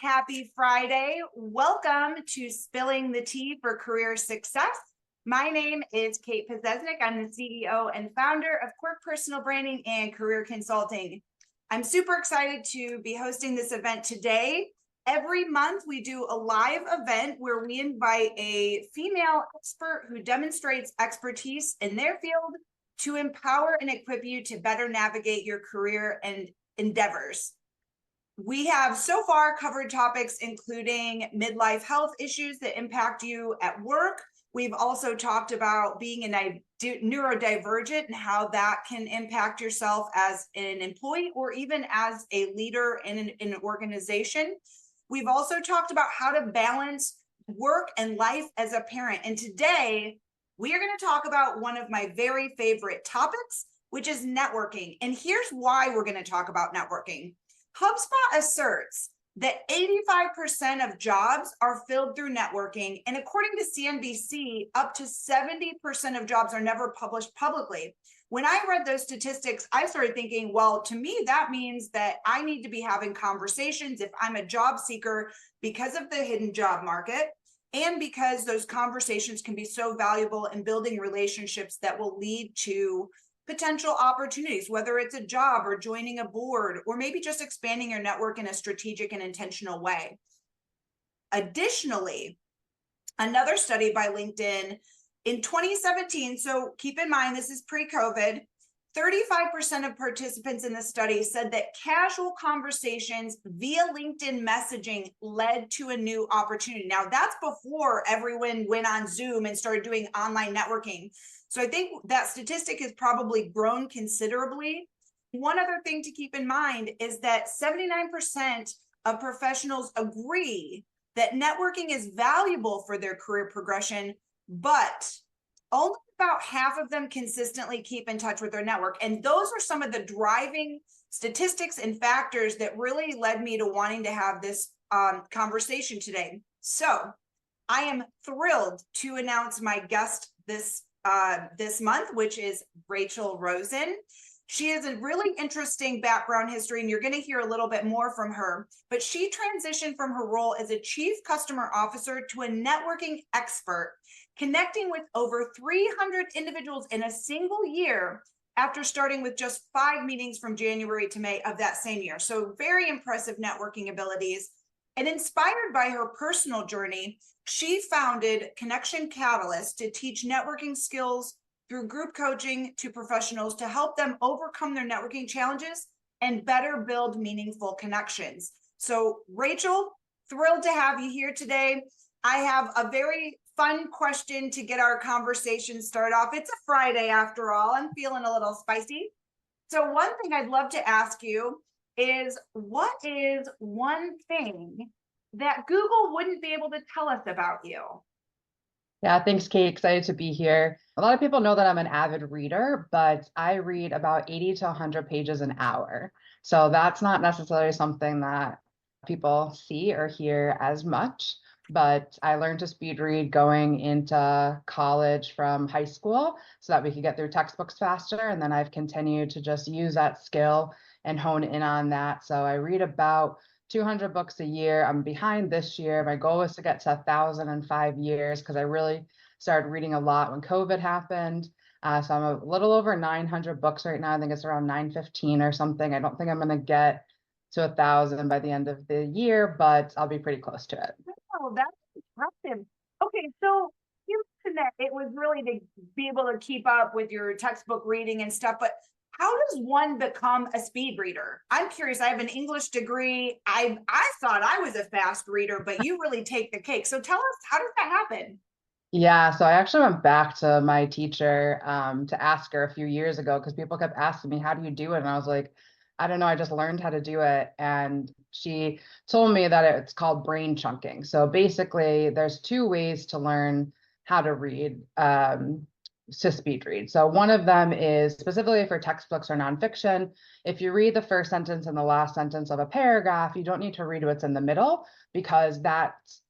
happy Friday. Welcome to Spilling the Tea for Career Success. My name is Kate Pazesnik. I'm the CEO and founder of Quirk Personal Branding and Career Consulting. I'm super excited to be hosting this event today. Every month we do a live event where we invite a female expert who demonstrates expertise in their field to empower and equip you to better navigate your career and endeavors. We have so far covered topics including midlife health issues that impact you at work. We've also talked about being a neurodivergent and how that can impact yourself as an employee or even as a leader in an organization. We've also talked about how to balance work and life as a parent. And today we are going to talk about one of my very favorite topics, which is networking. And here's why we're going to talk about networking. Hubspot asserts that 85% of jobs are filled through networking. And according to CNBC, up to 70% of jobs are never published publicly. When I read those statistics, I started thinking, well, to me, that means that I need to be having conversations if I'm a job seeker because of the hidden job market and because those conversations can be so valuable in building relationships that will lead to potential opportunities, whether it's a job or joining a board, or maybe just expanding your network in a strategic and intentional way. Additionally, another study by LinkedIn in 2017, so keep in mind, this is pre-COVID, 35% of participants in the study said that casual conversations via LinkedIn messaging led to a new opportunity. Now, that's before everyone went on Zoom and started doing online networking. So I think that statistic has probably grown considerably. One other thing to keep in mind is that 79% of professionals agree that networking is valuable for their career progression, but only about half of them consistently keep in touch with their network. And those are some of the driving statistics and factors that really led me to wanting to have this conversation today. So I am thrilled to announce my guest this month, which is Rachel Rozen. She has a really interesting background history, and you're going to hear a little bit more from her, but she transitioned from her role as a chief customer officer to a networking expert, connecting with over 300 individuals in a single year after starting with just 5 meetings from January to May of that same year. So very impressive networking abilities. And inspired by her personal journey, she founded Connection Catalyst to teach networking skills through group coaching to professionals to help them overcome their networking challenges and better build meaningful connections. So Rachel, thrilled to have you here today. I have a very fun question to get our conversation started off. It's a Friday after all. I'm feeling a little spicy. So one thing I'd love to ask you is, what is one thing that Google wouldn't be able to tell us about you? Yeah, thanks, Kate. Excited to be here. A lot of people know that I'm an avid reader, but I read about 80 to 100 pages an hour. So that's not necessarily something that people see or hear as much, but I learned to speed read going into college from high school so that we could get through textbooks faster. And then I've continued to just use that skill and hone in on that. So I read about 200 books a year. I'm behind this year. My goal is to get to 1,000 in 5 years because I really started reading a lot when COVID happened. So I'm a little over 900 books right now. I think it's around 915 or something. I don't think I'm going to get to 1,000 by the end of the year, but I'll be pretty close to it. Oh, that's impressive. Okay, so you mentioned that it was really to be able to keep up with your textbook reading and stuff, but how does one become a speed reader? I'm curious. I have an English degree. I thought I was a fast reader, but you really take the cake. So tell us, how does that happen? Yeah, so I actually went back to my teacher to ask her a few years ago because people kept asking me, how do you do it? And I was like, I don't know, I just learned how to do it. And she told me that it's called brain chunking. So basically, there's 2 ways to learn how to read, to speed read. So one of them is specifically for textbooks or nonfiction. If you read the first sentence and the last sentence of a paragraph, you don't need to read what's in the middle because that's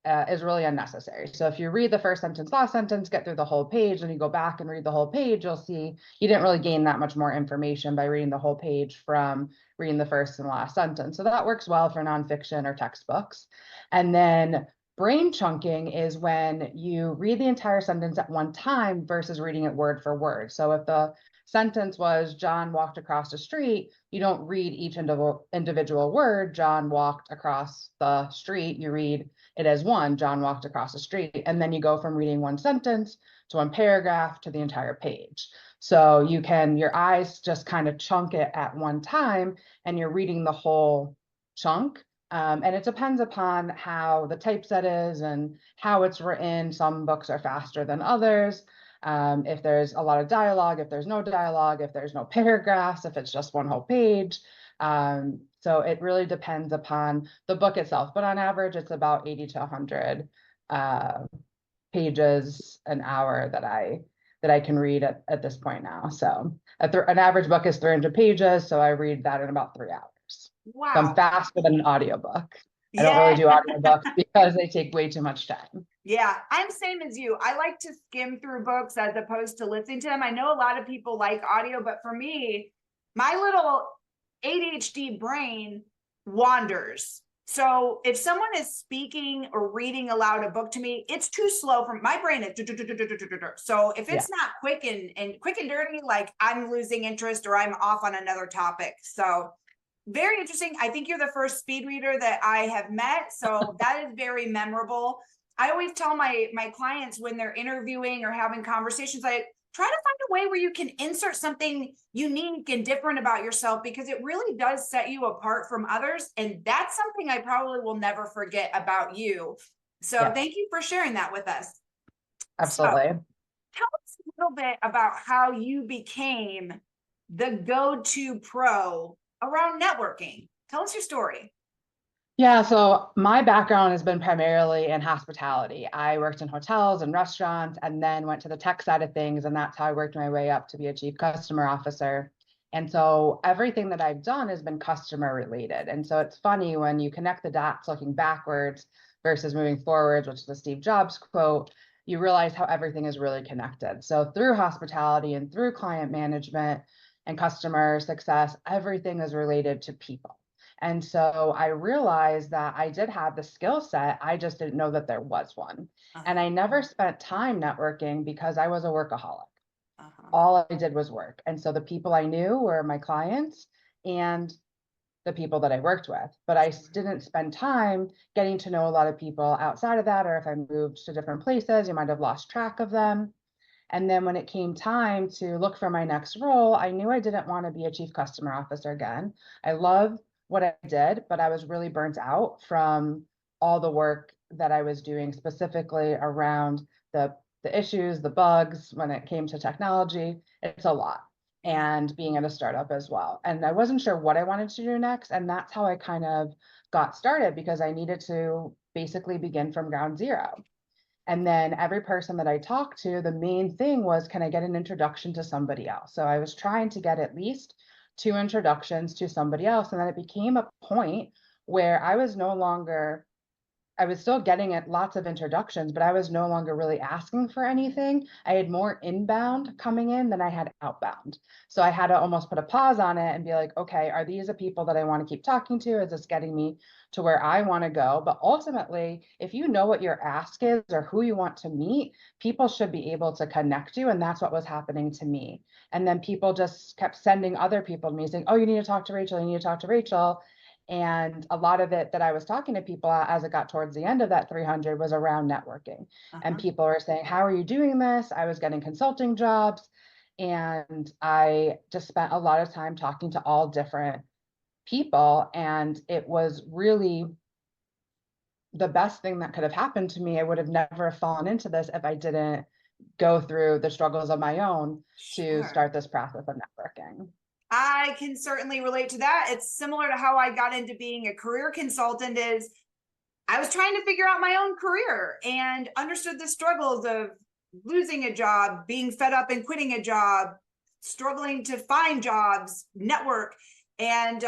is really unnecessary. So if you read the first sentence, last sentence, get through the whole page, and you go back and read the whole page, you'll see you didn't really gain that much more information by reading the whole page from reading the first and last sentence. So that works well for nonfiction or textbooks. And then brain chunking is when you read the entire sentence at one time versus reading it word for word. So if the sentence was John walked across the street, you don't read each individual word, John walked across the street. You read it as one, John walked across the street. And then you go from reading one sentence to one paragraph to the entire page. So you can, your eyes just kind of chunk it at one time and you're reading the whole chunk. And it depends upon how the typeset is and how it's written. Some books are faster than others. If there's a lot of dialogue, if there's no dialogue, if there's no paragraphs, if it's just one whole page. So it really depends upon the book itself, but on average, it's about 80 to 100 pages an hour that I can read at this point now. So an average book is 300 pages, so I read that in about 3 hours. Wow. So I'm faster than an audiobook. I don't Yeah. really do audiobooks because they take way too much time. Yeah, I'm same as you. I like to skim through books as opposed to listening to them. I know a lot of people like audio, but for me, my little ADHD brain wanders. So if someone is speaking or reading aloud a book to me, it's too slow for my brain. So if it's not quick and quick and dirty, like I'm losing interest or I'm off on another topic. So very interesting. I think you're the first speed reader that I have met. So that is very memorable. I always tell my clients when they're interviewing or having conversations, I try to find a way where you can insert something unique and different about yourself, because it really does set you apart from others. And that's something I probably will never forget about you. So thank you for sharing that with us. Absolutely. So, tell us a little bit about how you became the go-to pro around networking. Tell us your story. Yeah, so my background has been primarily in hospitality. I worked in hotels and restaurants and then went to the tech side of things. And that's how I worked my way up to be a chief customer officer. And so everything that I've done has been customer related. And so it's funny when you connect the dots looking backwards versus moving forwards, which is the Steve Jobs quote, you realize how everything is really connected. So through hospitality and through client management and customer success, everything is related to people. And so I realized that I did have the skill set. I just didn't know that there was one. And I never spent time networking because I was a workaholic. All I did was work. And so the people I knew were my clients and the people that I worked with, but I didn't spend time getting to know a lot of people outside of that. Or if I moved to different places, you might have lost track of them. And then when it came time to look for my next role, I knew I didn't want to be a chief customer officer again. I love what I did, but I was really burnt out from all the work that I was doing, specifically around the issues, the bugs when it came to technology. It's a lot. And being at a startup as well. And I wasn't sure what I wanted to do next. And that's how I kind of got started, because I needed to basically begin from ground zero. And then every person that I talked to, the main thing was, can I get an introduction to somebody else? So I was trying to get at least 2 introductions to somebody else. And then it became a point where I was still getting lots of introductions, but I was no longer really asking for anything. I had more inbound coming in than I had outbound. So I had to almost put a pause on it and be like, okay, are these the people that I want to keep talking to? Is this getting me to where I want to go? But ultimately, if you know what your ask is or who you want to meet, people should be able to connect you. And that's what was happening to me. And then people just kept sending other people to me saying, oh, you need to talk to Rachel, you need to talk to Rachel. And a lot of it that I was talking to people as it got towards the end of that 300 was around networking. And people were saying, how are you doing this? I was getting consulting jobs. And I just spent a lot of time talking to all different people. And it was really the best thing that could have happened to me. I would have never fallen into this if I didn't go through the struggles of my own to start this process of networking. I can certainly relate to that. It's similar to how I got into being a career consultant. Is I was trying to figure out my own career and understood the struggles of losing a job, being fed up and quitting a job, struggling to find jobs, network. And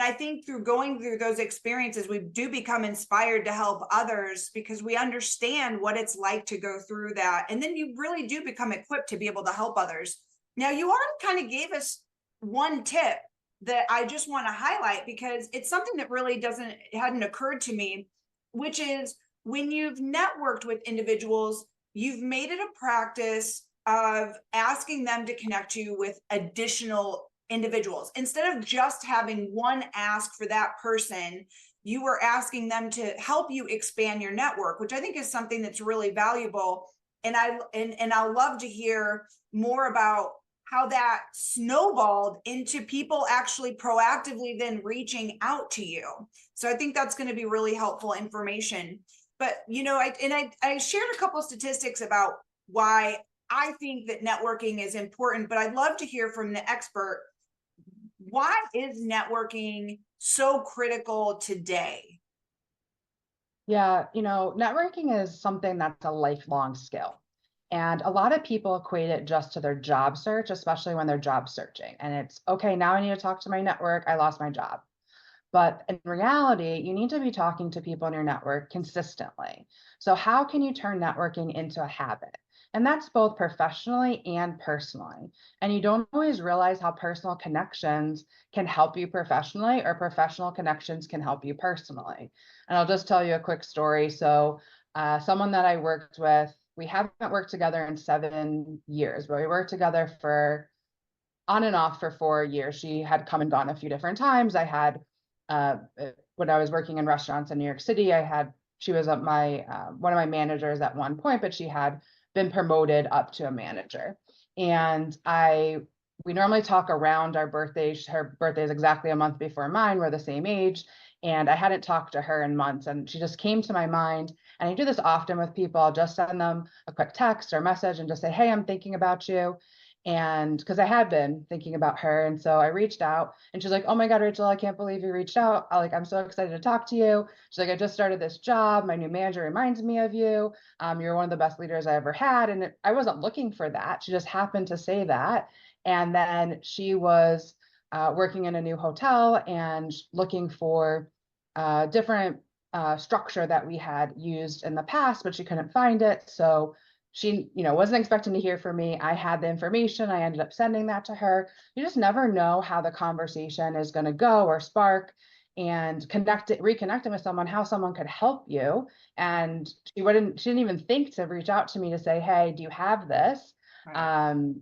I think through going through those experiences, we do become inspired to help others because we understand what it's like to go through that. And then you really do become equipped to be able to help others. Now, you already kind of gave us one tip that I just want to highlight because it's something that really hadn't occurred to me, which is when you've networked with individuals, you've made it a practice of asking them to connect you with additional individuals. Instead of just having one ask for that person, you were asking them to help you expand your network, which I think is something that's really valuable. And I'll love to hear more about how that snowballed into people actually proactively then reaching out to you. So I think that's going to be really helpful information. But, I shared a couple of statistics about why I think that networking is important, but I'd love to hear from the expert. Why is networking so critical today? Yeah, networking is something that's a lifelong skill. And a lot of people equate it just to their job search, especially when they're job searching. And it's okay, now I need to talk to my network. I lost my job. But in reality, you need to be talking to people in your network consistently. So, how can you turn networking into a habit? And that's both professionally and personally. And you don't always realize how personal connections can help you professionally, or professional connections can help you personally. And I'll just tell you a quick story. So, someone that I worked with, we haven't worked together in 7 years, but we worked together for on and off for 4 years. She had come and gone a few different times. I had, when I was working in restaurants in New York City, she was my one of my managers at one point, but she had been promoted up to a manager. And we normally talk around our birthdays. Her birthday is exactly a month before mine. We're the same age. And I hadn't talked to her in months, and she just came to my mind. And I do this often with people. I'll just send them a quick text or message and just say, hey, I'm thinking about you. And because I had been thinking about her. And so I reached out, and she's like, oh my God, Rachel, I can't believe you reached out. I'm so excited to talk to you. She's like, I just started this job. My new manager reminds me of you. You're one of the best leaders I ever had. And I wasn't looking for that. She just happened to say that. And then she was working in a new hotel and looking for different structure that we had used in the past, but she couldn't find it. So she, wasn't expecting to hear from me. I had the information. I ended up sending that to her. You just never know how the conversation is going to go or spark, and reconnecting with someone, how someone could help you. And she didn't even think to reach out to me to say, hey, do you have this? Right.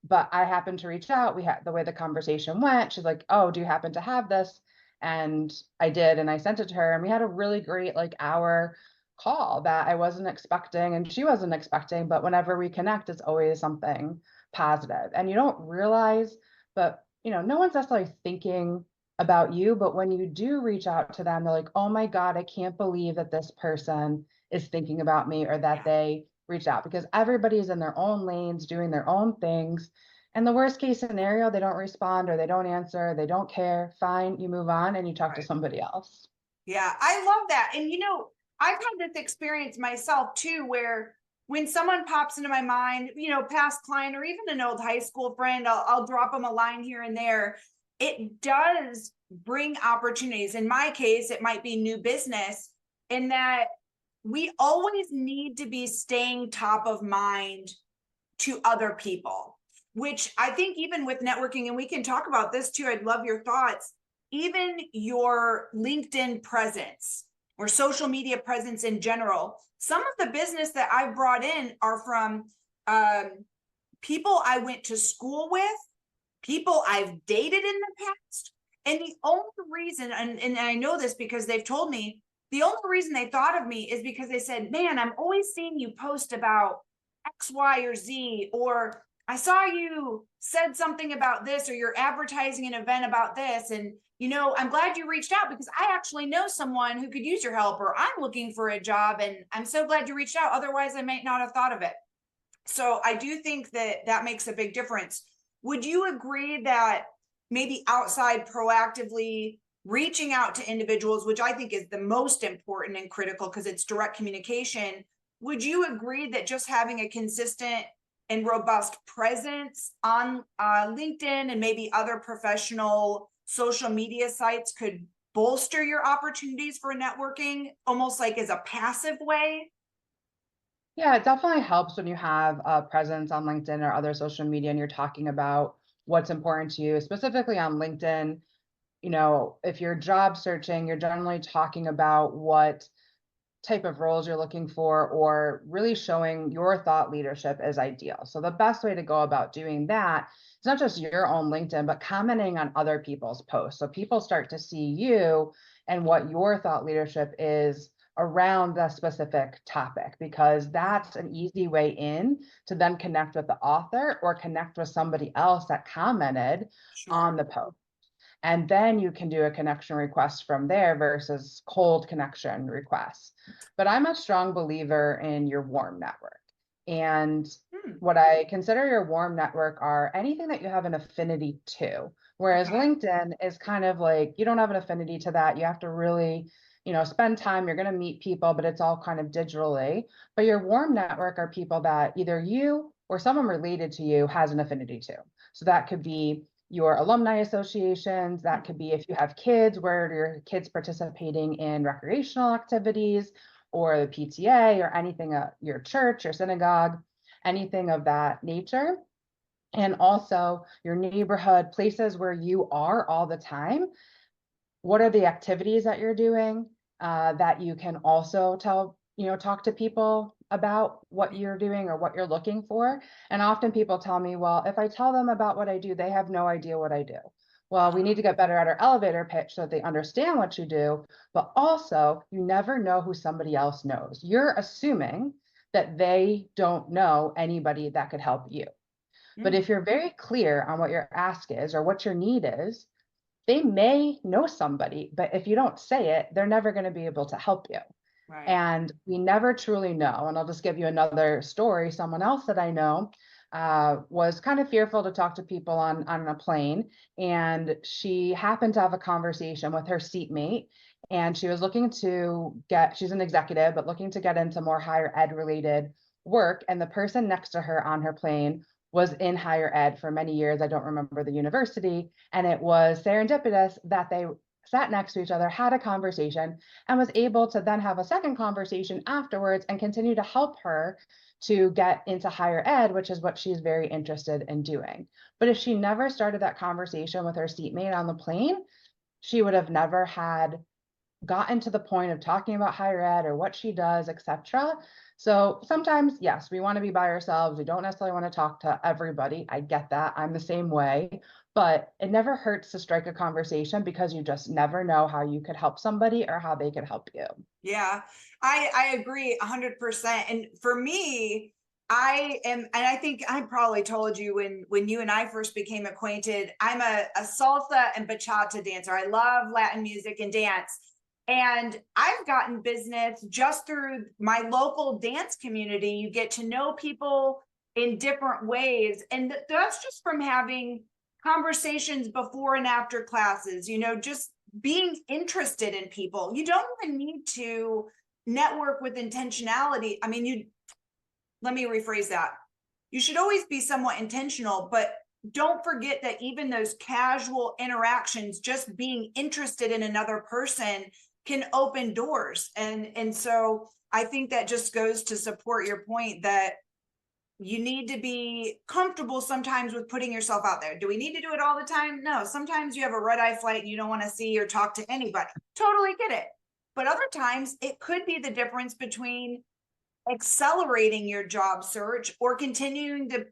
But I happened to reach out. We had the way the conversation went. She's like, oh, do you happen to have this? And I did, and I sent it to her, and we had a really great hour call that I wasn't expecting and she wasn't expecting. But whenever we connect, it's always something positive. And you don't realize, but no one's necessarily thinking about you. But when you do reach out to them, they're like, oh my God, I can't believe that this person is thinking about me, or that they reached out, because everybody's in their own lanes doing their own things. And the worst case scenario, they don't respond, or they don't answer, they don't care. Fine, you move on and you talk to somebody else. Yeah, I love that. And I've had this experience myself too, where when someone pops into my mind, past client or even an old high school friend, I'll drop them a line here and there. It does bring opportunities. In my case, it might be new business, in that we always need to be staying top of mind to other people, which I think even with networking, and we can talk about this too, I'd love your thoughts, even your LinkedIn presence or social media presence in general. Some of the business that I've brought in are from people I went to school with, people I've dated in the past. And the only reason, and I know this because they've told me, the only reason they thought of me is because they said, man, I'm always seeing you post about X, Y, or Z, or I saw you said something about this, or you're advertising an event about this. And, I'm glad you reached out because I actually know someone who could use your help, or I'm looking for a job and I'm so glad you reached out. Otherwise, I might not have thought of it. So I do think that makes a big difference. Would you agree that maybe outside proactively reaching out to individuals, which I think is the most important and critical because it's direct communication, would you agree that just having a consistent and robust presence on LinkedIn and maybe other professional social media sites could bolster your opportunities for networking, almost like as a passive way? Yeah, it definitely helps when you have a presence on LinkedIn or other social media and you're talking about what's important to you, specifically on LinkedIn. If you're job searching, you're generally talking about what type of roles you're looking for, or really showing your thought leadership is ideal. So the best way to go about doing that is not just your own LinkedIn, but commenting on other people's posts. So people start to see you and what your thought leadership is around the specific topic, because that's an easy way in to then connect with the author or connect with somebody else that commented on Sure. the post. And then you can do a connection request from there versus cold connection requests. But I'm a strong believer in your warm network. And Hmm. what I consider your warm network are anything that you have an affinity to. Whereas Okay. LinkedIn is kind of like you don't have an affinity to that. You have to really, spend time. You're going to meet people, but it's all kind of digitally. But your warm network are people that either you or someone related to you has an affinity to. So that could be your alumni associations. That could be if you have kids, where your kids participating in recreational activities or the PTA or anything at your church or synagogue, anything of that nature. And also your neighborhood, places where you are all the time. What are the activities that you're doing that you can also talk to people about what you're doing or what you're looking for? And often people tell me, well, if I tell them about what I do, they have no idea what I do. Well, we need to get better at our elevator pitch so that they understand what you do, but also you never know who somebody else knows. You're assuming that they don't know anybody that could help you. But Hmm. if you're very clear on what your ask is or what your need is, they may know somebody, but if you don't say it, they're never going to be able to help you. Right. And we never truly know. And I'll just give you another story. Someone else that I know was kind of fearful to talk to people on a plane. And she happened to have a conversation with her seatmate. And she was looking to she's an executive, but looking to get into more higher ed related work. And the person next to her on her plane was in higher ed for many years. I don't remember the university. And it was serendipitous that they sat next to each other, had a conversation, and was able to then have a second conversation afterwards and continue to help her to get into higher ed, which is what she's very interested in doing. But if she never started that conversation with her seatmate on the plane, she would have never had gotten to the point of talking about higher ed or what she does, etc. So sometimes, yes, we want to be by ourselves. We don't necessarily want to talk to everybody. I get that. I'm the same way, but it never hurts to strike a conversation because you just never know how you could help somebody or how they could help you. Yeah, I agree 100%. And for me, I am, and I think I probably told you when you and I first became acquainted, I'm a salsa and bachata dancer. I love Latin music and dance. And I've gotten business just through my local dance community. You get to know people in different ways. And that's just from having conversations before and after classes, just being interested in people. You don't even need to network with intentionality. I mean, let me rephrase that. You should always be somewhat intentional, but don't forget that even those casual interactions, just being interested in another person, can open doors. And so I think that just goes to support your point that you need to be comfortable sometimes with putting yourself out there. Do we need to do it all the time? No. Sometimes you have a red eye flight and you don't want to see or talk to anybody. Totally get it. But other times it could be the difference between accelerating your job search or continuing to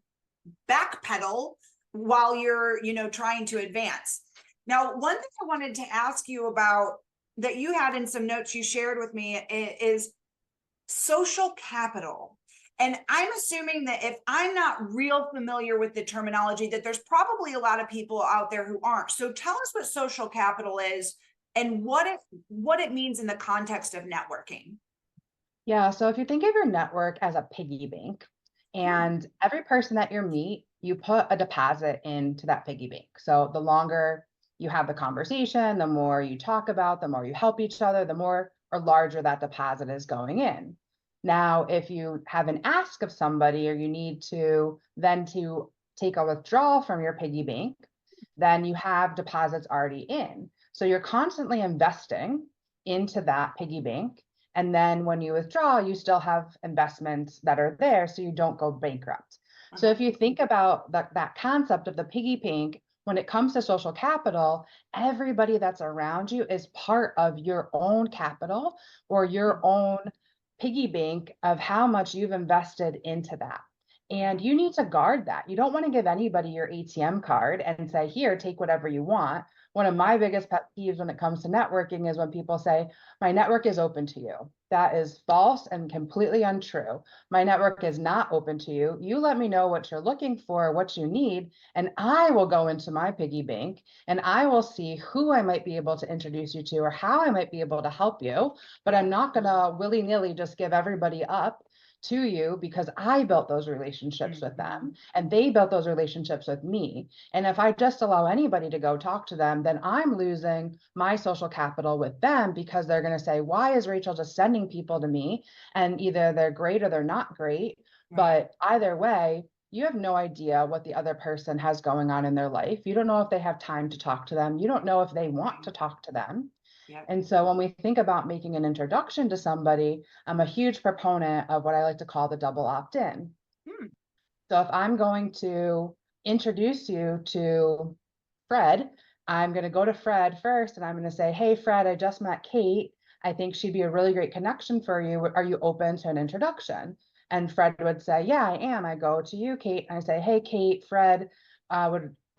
backpedal while you're, trying to advance. Now, one thing I wanted to ask you about that you had in some notes you shared with me is social capital. And I'm assuming that if I'm not real familiar with the terminology, that there's probably a lot of people out there who aren't. So tell us what social capital is and what it means in the context of networking. Yeah, so if you think of your network as a piggy bank, Hmm. and every person that you meet, you put a deposit into that piggy bank. So the longer you have the conversation, the more you talk about, the more you help each other, the more or larger that deposit is going in. Now, if you have an ask of somebody or you need to then to take a withdrawal from your piggy bank, then you have deposits already in. So you're constantly investing into that piggy bank. And then when you withdraw, you still have investments that are there so you don't go bankrupt. So if you think about that concept of the piggy bank, when it comes to social capital, everybody that's around you is part of your own capital or your own piggy bank of how much you've invested into that. And you need to guard that. You don't want to give anybody your ATM card and say, here, take whatever you want. One of my biggest pet peeves when it comes to networking is when people say, my network is open to you. That is false and completely untrue. My network is not open to you. You let me know what you're looking for, what you need, and I will go into my piggy bank and I will see who I might be able to introduce you to or how I might be able to help you. But I'm not going to willy-nilly just give everybody up to you because I built those relationships with them and they built those relationships with me. And if I just allow anybody to go talk to them, then I'm losing my social capital with them because they're going to say, why is Rachel just sending people to me? And either they're great or they're not great. But either way, you have no idea what the other person has going on in their life. You don't know if they have time to talk to them. You don't know if they want to talk to them. And so when we think about making an introduction to somebody, I'm a huge proponent of what I like to call the double opt-in. So if I'm going to introduce you to Fred, I'm going to go to Fred first and I'm going to say, hey, Fred, I just met Kate. I think she'd be a really great connection for you. Are you open to an introduction? And Fred would say, yeah, I am. I go to you, Kate, and I say, hey, Kate, Fred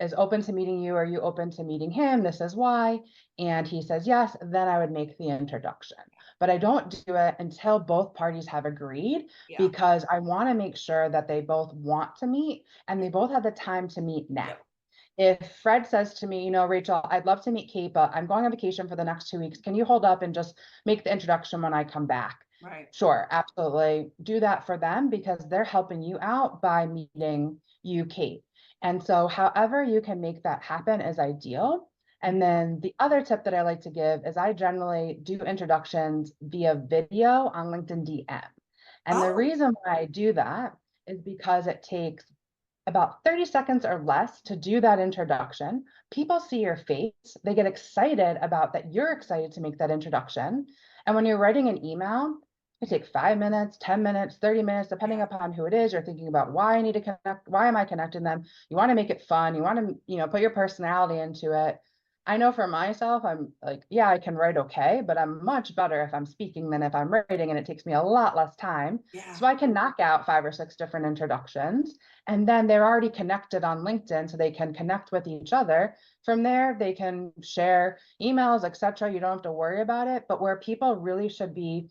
is open to meeting you. Are you open to meeting him? This is why. And he says, yes, then I would make the introduction. But I don't do it until both parties have agreed because I want to make sure that they both want to meet and they both have the time to meet now. If Fred says to me, Rachel, I'd love to meet Kate, but I'm going on vacation for the next 2 weeks. Can you hold up and just make the introduction when I come back? Sure, absolutely. Do that for them because they're helping you out by meeting you, Kate. And so however you can make that happen is ideal. And then the other tip that I like to give is I generally do introductions via video on LinkedIn DM. And the reason why I do that is because it takes about 30 seconds or less to do that introduction. People see your face, they get excited about that you're excited to make that introduction. And when you're writing an email, it takes 5 minutes, 10 minutes, 30 minutes, depending upon who it is. You're thinking about why I need to connect, why am I connecting them? You want to make it fun. You want to, put your personality into it. I know for myself, I'm like, yeah, I can write okay, but I'm much better if I'm speaking than if I'm writing, and it takes me a lot less time. So I can knock out 5 or 6 different introductions, and then they're already connected on LinkedIn, so they can connect with each other. From there, they can share emails, etc. You don't have to worry about it. But where people really should be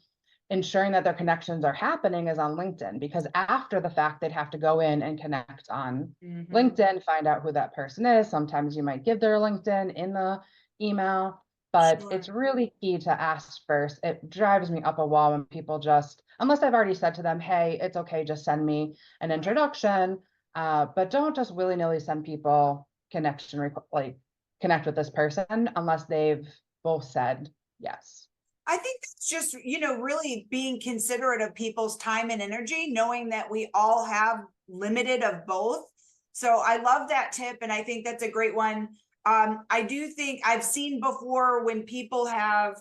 ensuring that their connections are happening is on LinkedIn, because after the fact, they'd have to go in and connect on LinkedIn, find out who that person is. Sometimes you might give their LinkedIn in the email, but it's really key to ask first. It drives me up a wall when people just, unless I've already said to them, hey, it's okay, just send me an introduction, but don't just willy-nilly send people connect with this person unless they've both said yes. I think it's just, really being considerate of people's time and energy, knowing that we all have limited of both. So I love that tip. And I think that's a great one. I do think I've seen before when people have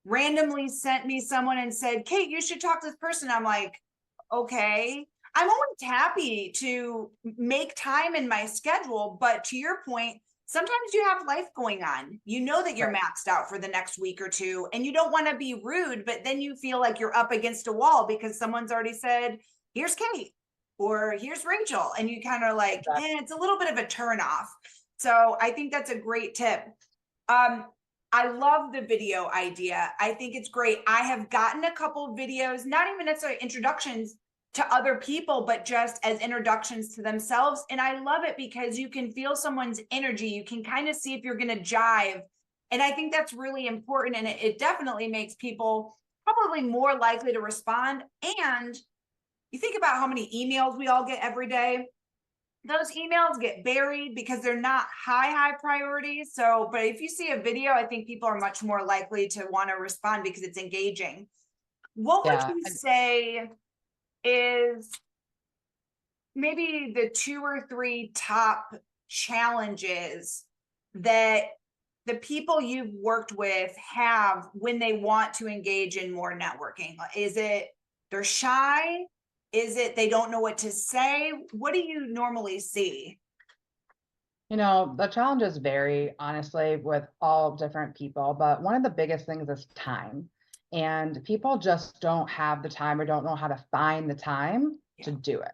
randomly sent me someone and said, Kate, you should talk to this person. I'm like, okay. I'm always happy to make time in my schedule. But to your point, sometimes you have life going on. You know that you're maxed out for the next week or two, and you don't want to be rude, but then you feel like you're up against a wall because someone's already said, here's Kate or here's Rachel. And you kind of like, it's a little bit of a turn off. So I think that's a great tip. I love the video idea. I think it's great. I have gotten a couple of videos, not even necessarily introductions to other people, but just as introductions to themselves. And I love it because you can feel someone's energy. You can kind of see if you're going to jive. And I think that's really important. And it definitely makes people probably more likely to respond. And you think about how many emails we all get every day. Those emails get buried because they're not high priority. So, but if you see a video, I think people are much more likely to want to respond because it's engaging. What would you say is maybe the 2 or 3 top challenges that the people you've worked with have when they want to engage in more networking? Is it they're shy? Is it they don't know what to say? What do you normally see? The challenges vary, honestly, with all different people, but one of the biggest things is time. And people just don't have the time or don't know how to find the time to do it.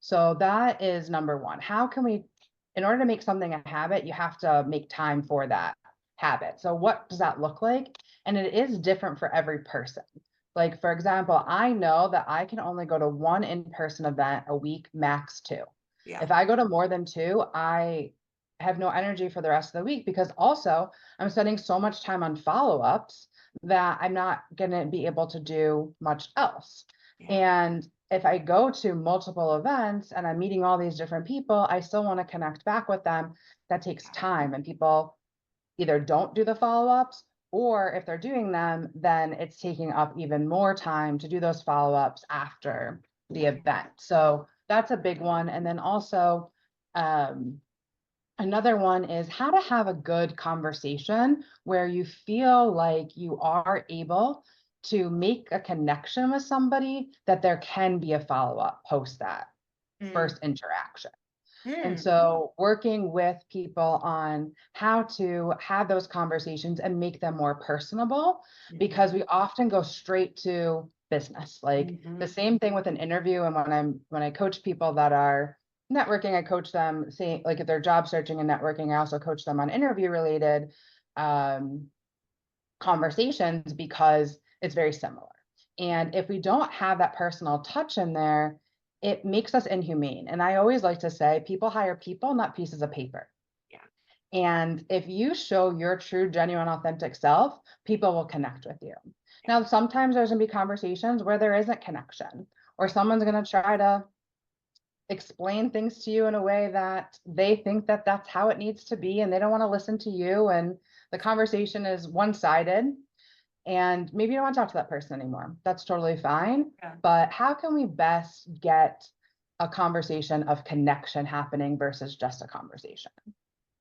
So that is number one. How can we, in order to make something a habit, you have to make time for that habit. So what does that look like? And it is different for every person. Like, for example, I know that I can only go to one in-person event a week, max two. Yeah. If I go to more than two, I have no energy for the rest of the week, because also I'm spending so much time on follow-ups that I'm not going to be able to do much else. Yeah. And if I go to multiple events and I'm meeting all these different people, I still want to connect back with them. That takes time, and people either don't do the follow-ups, or if they're doing them, then it's taking up even more time to do those follow-ups after the event. So that's a big one. And then also, another one is how to have a good conversation where you feel like you are able to make a connection with somebody, that there can be a follow-up post that first interaction. And so working with people on how to have those conversations and make them more personable, because we often go straight to business. Like the same thing with an interview. And when I coach people that are networking, I coach them, say, like if they're job searching and networking, I also coach them on interview related conversations, because it's very similar. And if we don't have that personal touch in there, it makes us inhumane. And I always like to say, people hire people, not pieces of paper. Yeah. And if you show your true, genuine, authentic self, people will connect with you. Now, sometimes there's going to be conversations where there isn't connection, or someone's going to try to explain things to you in a way that they think that that's how it needs to be, and they don't want to listen to you, and the conversation is one-sided, and maybe you don't want to talk to that person anymore. That's totally fine. Yeah. But how can we best get a conversation of connection happening versus just a conversation?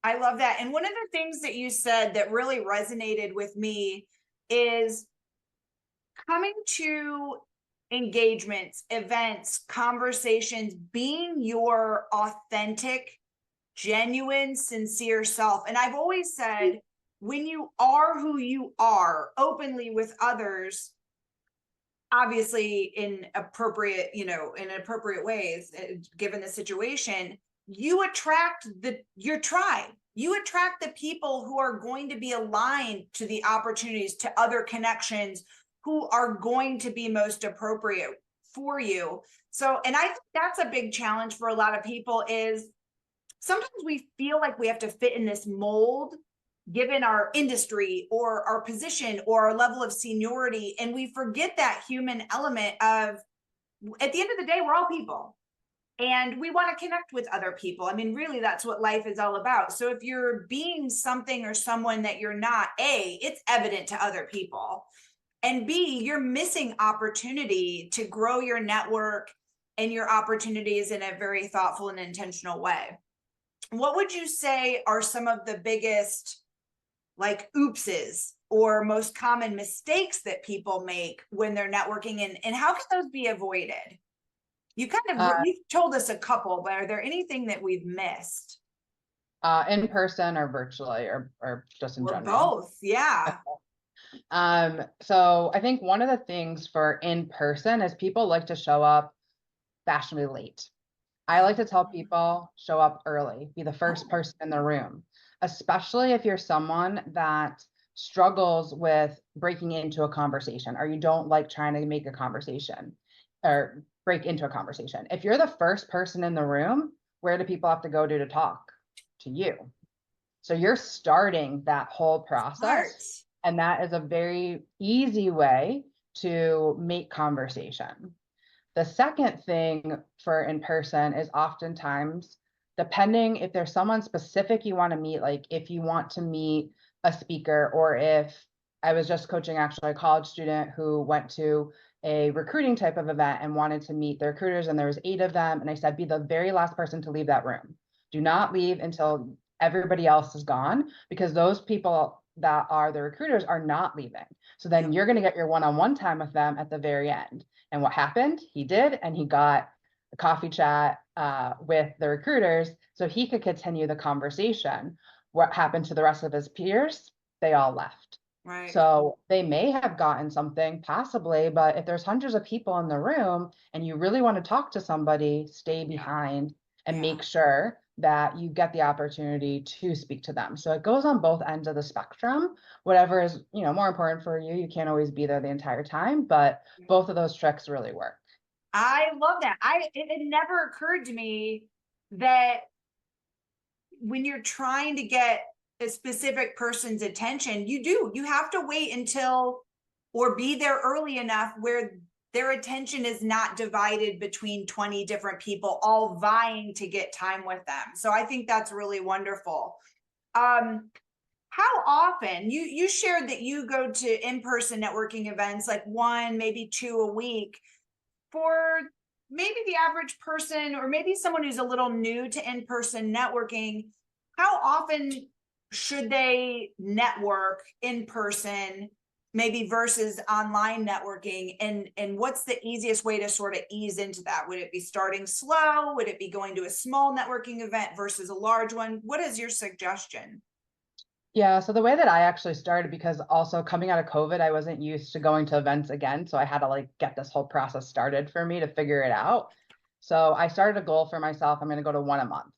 I love that. And one of the things that you said that really resonated with me is coming to engagements, events, conversations, being your authentic, genuine, sincere self. And I've always said, when you are who you are openly with others, obviously in appropriate, in appropriate ways, given the situation, you attract your tribe. You attract the people who are going to be aligned to the opportunities, to other connections, who are going to be most appropriate for you. So, and I think that's a big challenge for a lot of people, is sometimes we feel like we have to fit in this mold given our industry or our position or our level of seniority. And we forget that human element of, at the end of the day, we're all people. And we want to connect with other people. I mean, really, that's what life is all about. So if you're being something or someone that you're not, A, it's evident to other people. And B, you're missing opportunity to grow your network and your opportunities in a very thoughtful and intentional way. What would you say are some of the biggest, like, oopses or most common mistakes that people make when they're networking, and how can those be avoided? You you've told us a couple, but are there anything that we've missed? In person or virtually, or just in general? Both, yeah. So I think one of the things for in person is people like to show up fashionably late. I like to tell people, show up early, be the first person in the room, especially if you're someone that struggles with breaking into a conversation, or you don't like trying to make a conversation or break into a conversation. If you're the first person in the room, where do people have to go to talk to you? So you're starting that whole process. And that is a very easy way to make conversation. The second thing for in person is oftentimes, depending if there's someone specific you want to meet, like if you want to meet a speaker, or if I was just coaching actually a college student who went to a recruiting type of event and wanted to meet the recruiters, and there was 8 of them. And I said, be the very last person to leave that room. Do not leave until everybody else is gone, because those people that are the recruiters are not leaving. So then you're going to get your one-on-one time with them at the very end. And what happened? He did, and he got a coffee chat with the recruiters so he could continue the conversation. What happened to the rest of his peers? They all left. Right. So they may have gotten something, possibly, but if there's hundreds of people in the room and you really want to talk to somebody, stay behind and make sure that you get the opportunity to speak to them. So it goes on both ends of the spectrum. Whatever is, more important for you, you can't always be there the entire time, but both of those tricks really work. I love that. It never occurred to me that when you're trying to get a specific person's attention, you have to wait until, or be there early enough where their attention is not divided between 20 different people all vying to get time with them. So I think that's really wonderful. How often, you shared that you go to in-person networking events, like 1, maybe 2 a week. For maybe the average person, or maybe someone who's a little new to in-person networking, how often should they network in person, maybe versus online networking? And what's the easiest way to sort of ease into that? Would it be starting slow? Would it be going to a small networking event versus a large one? What is your suggestion? Yeah, so the way that I actually started, because also coming out of COVID, I wasn't used to going to events again. So I had to get this whole process started for me to figure it out. So I started a goal for myself. I'm going to go to one a month.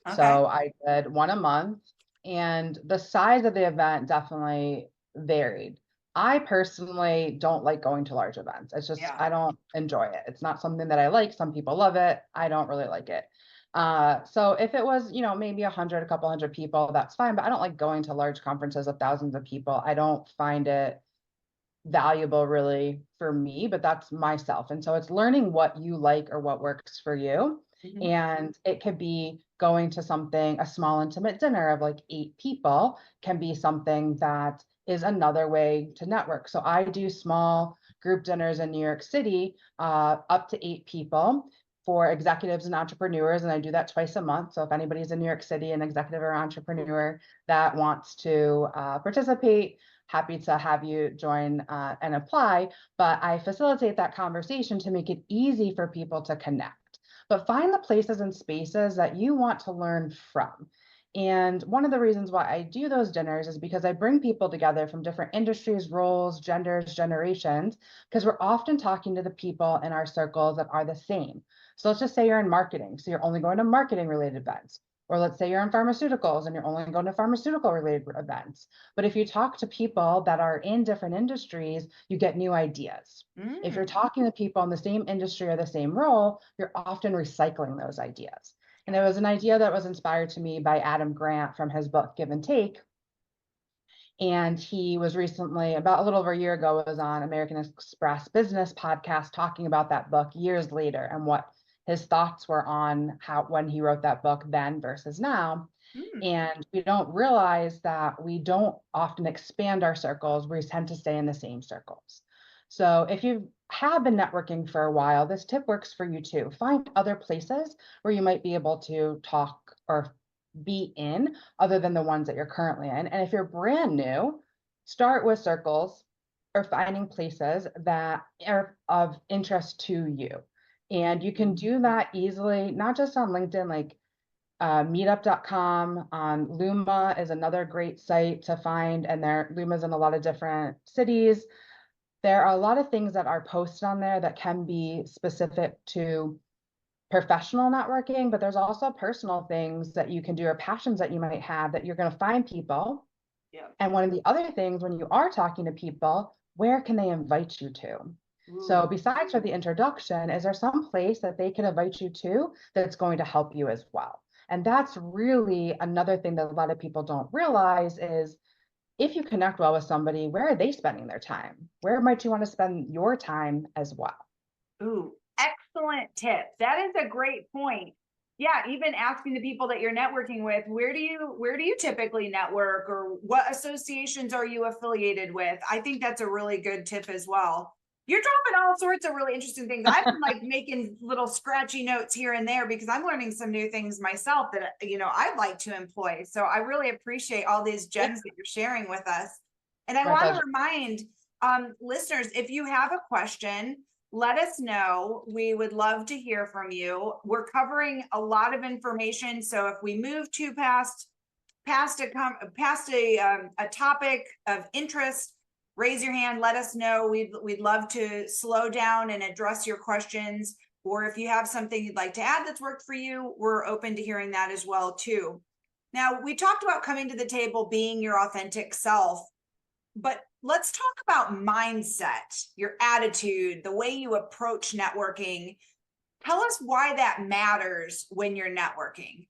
Okay. So I did one a month, and the size of the event definitely varied. I personally don't like going to large events. It's just, I don't enjoy it. It's not something that I like. Some people love it. I don't really like it. So if it was, maybe a couple hundred people, that's fine. But I don't like going to large conferences of thousands of people. I don't find it valuable really for me, but that's myself. And so it's learning what you like or what works for you. And it could be going to something, a small intimate dinner of 8 people can be something that is another way to network. So I do small group dinners in New York City, up to 8 people for executives and entrepreneurs. And I do that twice a month. So if anybody's in New York City, an executive or entrepreneur that wants to participate, happy to have you join and apply. But I facilitate that conversation to make it easy for people to connect. But find the places and spaces that you want to learn from. And one of the reasons why I do those dinners is because I bring people together from different industries, roles, genders, generations, because we're often talking to the people in our circles that are the same. So let's just say you're in marketing. So you're only going to marketing related events. Or let's say you're in pharmaceuticals and you're only going to pharmaceutical related events. But if you talk to people that are in different industries, you get new ideas. If you're talking to people in the same industry or the same role, you're often recycling those ideas. And it was an idea that was inspired to me by Adam Grant from his book, Give and Take. And he was recently, about a little over a year ago, was on American Express Business podcast talking about that book years later and what his thoughts were on when he wrote that book then versus now. And we don't realize that we don't often expand our circles. We tend to stay in the same circles. So if you have been networking for a while, this tip works for you too. Find other places where you might be able to talk or be in other than the ones that you're currently in. And if you're brand new, start with circles or finding places that are of interest to you. And you can do that easily, not just on LinkedIn, meetup.com. Luma is another great site to find, and Luma's in a lot of different cities. There are a lot of things that are posted on there that can be specific to professional networking, but there's also personal things that you can do or passions that you might have that you're going to find people. And one of the other things, when you are talking to people, where can they invite you to? So besides for the introduction, is there some place that they can invite you to that's going to help you as well? And that's really another thing that a lot of people don't realize is if you connect well with somebody, where are they spending their time? Where might you want to spend your time as well? Ooh, excellent tip. That is a great point. Yeah, even asking the people that you're networking with, where do you typically network, or what associations are you affiliated with? I think that's a really good tip as well. You're dropping all sorts of really interesting things. I've been like making little scratchy notes here and there because I'm learning some new things myself that, I'd like to employ. So I really appreciate all these gems that you're sharing with us. And I My want to pleasure. remind listeners, if you have a question, let us know. We would love to hear from you. We're covering a lot of information. So if we move to past a topic of interest, raise your hand, let us know. We'd love to slow down and address your questions. Or if you have something you'd like to add that's worked for you, we're open to hearing that as well too. Now, we talked about coming to the table, being your authentic self, but let's talk about mindset, your attitude, the way you approach networking. Tell us why that matters when you're networking.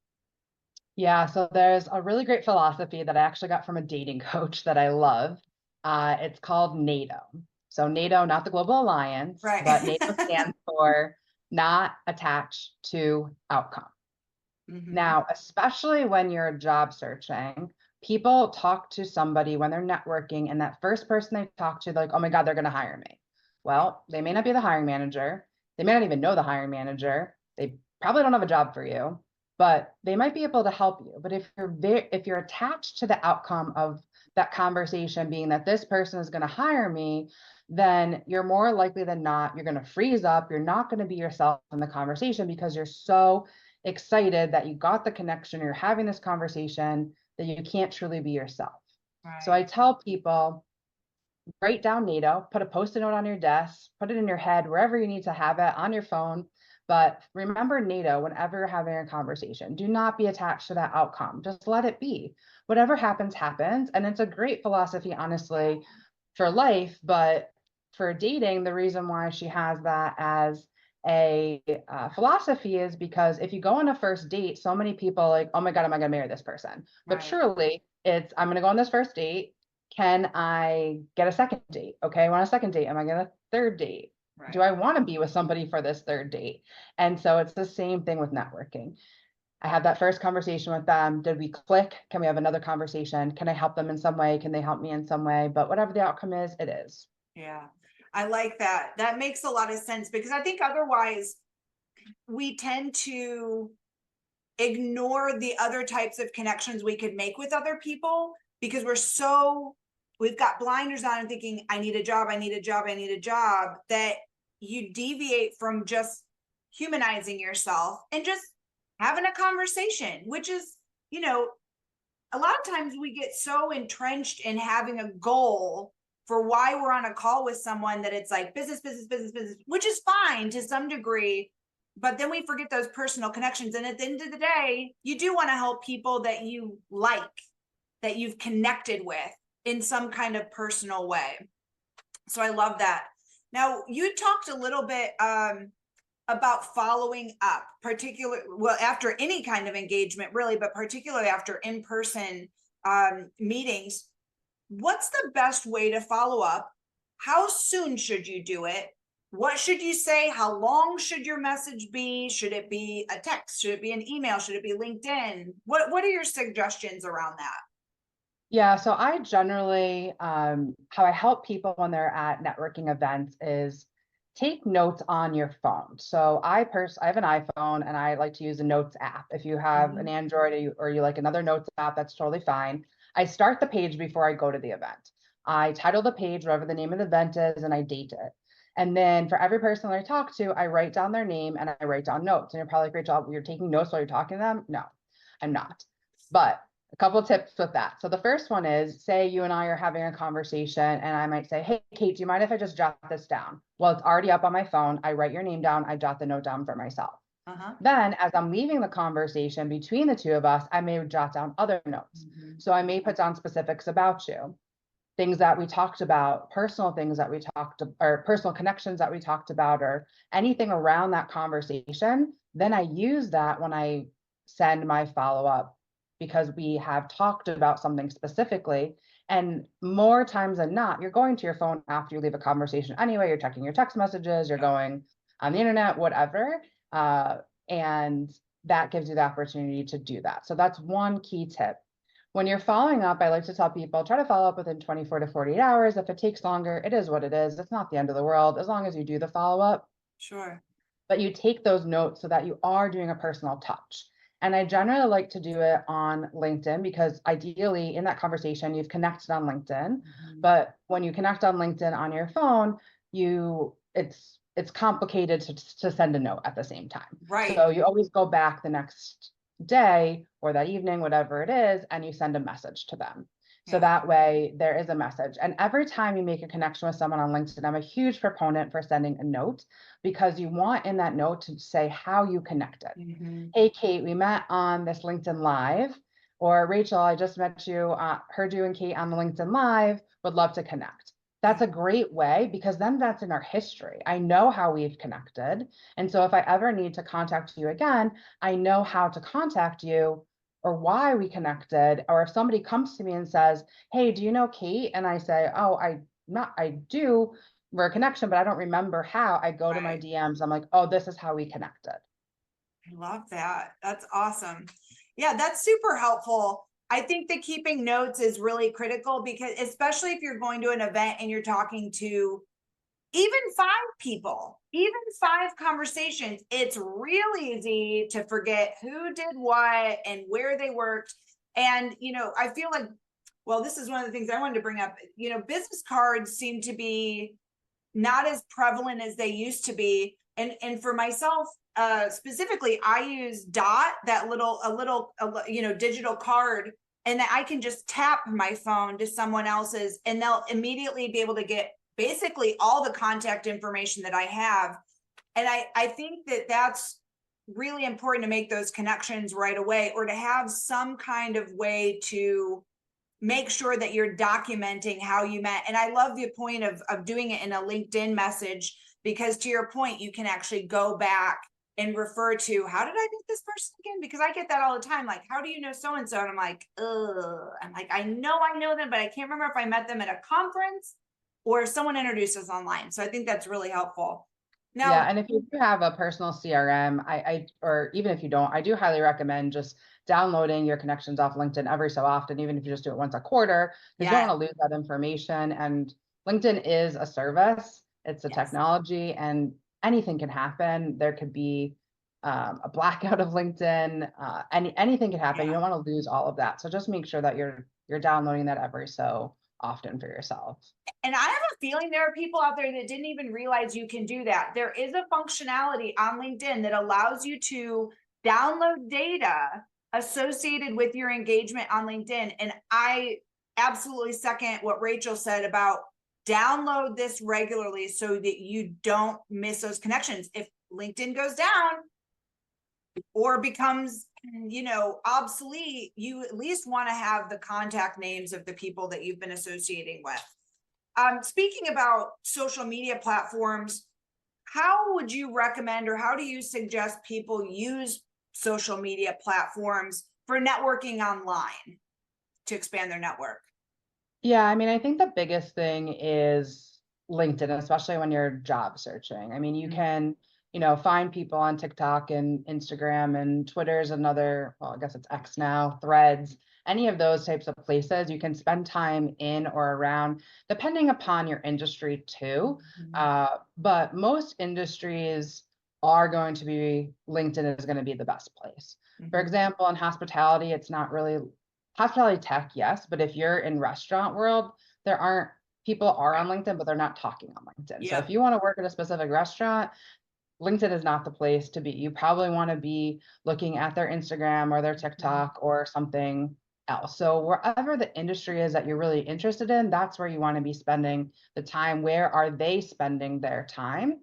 Yeah, so there's a really great philosophy that I actually got from a dating coach that I love. It's called NATO. So NATO, not the Global Alliance, Right. but NATO stands for not attached to outcome. Now, especially when you're job searching, people talk to somebody when they're networking, and that first person they talk to, they're like, oh my God, they're going to hire me. Well, they may not be the hiring manager. They may not even know the hiring manager. They probably don't have a job for you, but they might be able to help you. But if you're attached to the outcome of that conversation being that this person is going to hire me, then you're more likely than not, you're going to freeze up. You're not going to be yourself in the conversation because you're so excited that you got the connection, you're having this conversation, that you can't truly be yourself. Right. So I tell people, write down NATO, put a post-it note on your desk, put it in your head, wherever you need to have it, on your phone. But remember NATO whenever you're having a conversation. Do not be attached to that outcome. Just let it be. Whatever happens, happens. And it's a great philosophy, honestly, for life. But for dating, the reason why she has that as a philosophy is because if you go on a first date, so many people like, oh my God, am I going to marry this person? But surely it's, I'm going to go on this first date. Can I get a second date? Okay, I want a second date. Am I going to third date? Right. Do I want to be with somebody for this third date? And so it's the same thing with networking. I have that first conversation with them. Did we click? Can we have another conversation? Can I help them in some way? Can they help me in some way? But whatever the outcome is, it is. Yeah, I like that. That makes a lot of sense because I think otherwise we tend to ignore the other types of connections we could make with other people because we've got blinders on and thinking, I need a job, I need a job, I need a job, that you deviate from just humanizing yourself and just having a conversation, which is, a lot of times we get so entrenched in having a goal for why we're on a call with someone that it's like business, business, business, business, which is fine to some degree, but then we forget those personal connections. And at the end of the day, you do want to help people that you like, that you've connected with in some kind of personal way. So I love that. Now, you talked a little bit about following up, after any kind of engagement, really, but particularly after in-person meetings. What's the best way to follow up? How soon should you do it? What should you say? How long should your message be? Should it be a text? Should it be an email? Should it be LinkedIn? What are your suggestions around that? Yeah, so I generally, how I help people when they're at networking events is take notes on your phone. So I have an iPhone and I like to use a notes app. If you have an Android or you like another notes app, that's totally fine. I start the page before I go to the event. I title the page, whatever the name of the event is, and I date it. And then for every person that I talk to, I write down their name and I write down notes. And you're probably like, Rachel, you're taking notes while you're talking to them? No, I'm not. But a couple of tips with that. So the first one is, say you and I are having a conversation and I might say, hey, Kate, do you mind if I just jot this down? Well, it's already up on my phone. I write your name down. I jot the note down for myself. Then as I'm leaving the conversation between the two of us, I may jot down other notes. So I may put down specifics about you, things that we talked about, personal things that we talked, or personal connections that we talked about, or anything around that conversation. Then I use that when I send my follow-up because we have talked about something specifically. And more times than not, you're going to your phone after you leave a conversation anyway. You're checking your text messages, you're going on the internet, whatever. And that gives you the opportunity to do that. So that's one key tip. when you're following up, I like to tell people, try to follow up within 24 to 48 hours. If it takes longer, it is what it is. It's not the end of the world, as long as you do the follow-up. Sure. But you take those notes so that you are doing a personal touch. And I generally like to do it on LinkedIn because ideally in that conversation, you've connected on LinkedIn. But when you connect on LinkedIn on your phone, it's complicated to send a note at the same time. Right. So you always go back the next day or that evening, whatever it is, and you send a message to them. So Yeah. that way there is a message. And every time you make a connection with someone on LinkedIn, I'm a huge proponent for sending a note because you want in that note to say how you connected. Hey, Kate, we met on this LinkedIn Live. Or Rachel, I just met you, heard you and Kate on the LinkedIn Live, would love to connect. That's a great way because then that's in our history. I know how we've connected. And so if I ever need to contact you again, I know how to contact you or why we connected. Or if somebody comes to me and says, hey, do you know Kate? And I say, oh, I do. We're a connection, but I don't remember how. I go to my DMs. I'm like, oh, this is how we connected. I love that. That's awesome. Yeah, that's super helpful. I think that keeping notes is really critical because especially if you're going to an event and you're talking to even 5 people, even 5 conversations, it's real easy to forget who did what and where they worked. And, I feel like, well, this is one of the things I wanted to bring up. Business cards seem to be not as prevalent as they used to be. And for myself, specifically, I use Dot, that digital card, and that I can just tap my phone to someone else's and they'll immediately be able to get basically all the contact information that I have. And I think that that's really important to make those connections right away, or to have some kind of way to make sure that you're documenting how you met. And I love the point of doing it in a LinkedIn message, because to your point, you can actually go back and refer to, how did I meet this person again? Because I get that all the time. Like, how do you know so-and-so? And I'm like, I know them, but I can't remember if I met them at a conference or if someone introduced us online. So I think that's really helpful. Now, yeah, and if you do have a personal CRM, or even if you don't, I do highly recommend just downloading your connections off LinkedIn every so often, even if you just do it once a quarter, because you don't want to lose that information. And LinkedIn is a service, it's a technology, and anything can happen. There could be a blackout of LinkedIn, anything can happen. You don't want to lose all of that. So just make sure that you're downloading that every so often for yourself. And I have a feeling there are people out there that didn't even realize you can do that. There is a functionality on LinkedIn that allows you to download data associated with your engagement on LinkedIn. And I absolutely second what Rachel said about download this regularly so that you don't miss those connections. If LinkedIn goes down or becomes obsolete, you at least want to have the contact names of the people that you've been associating with. Speaking about social media platforms, how would you recommend, or how do you suggest people use social media platforms for networking online to expand their network? Yeah, I mean, I think the biggest thing is LinkedIn, especially when you're job searching. I mean, you can, find people on TikTok and Instagram, and Twitter is another, well, I guess it's X now, Threads, any of those types of places. You can spend time in or around, depending upon your industry too. But most industries are going to be, LinkedIn is going to be the best place. For example, in hospitality, it's not really hospitality tech, yes, but if you're in restaurant world, people are on LinkedIn, but they're not talking on LinkedIn. So if you want to work at a specific restaurant, LinkedIn is not the place to be. You probably want to be looking at their Instagram or their TikTok or something else. So wherever the industry is that you're really interested in, that's where you want to be spending the time. Where are they spending their time?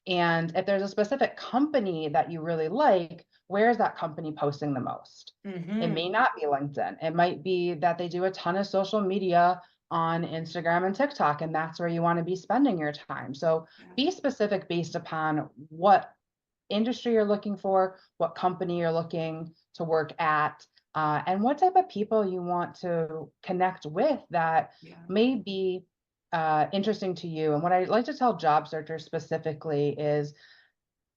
And if there's a specific company that you really like, where is that company posting the most? It may not be LinkedIn. It might be that they do a ton of social media on Instagram and TikTok, and that's where you want to be spending your time. So be specific based upon what industry you're looking for, what company you're looking to work at, and what type of people you want to connect with that may be interesting to you. And what I like to tell job searchers specifically is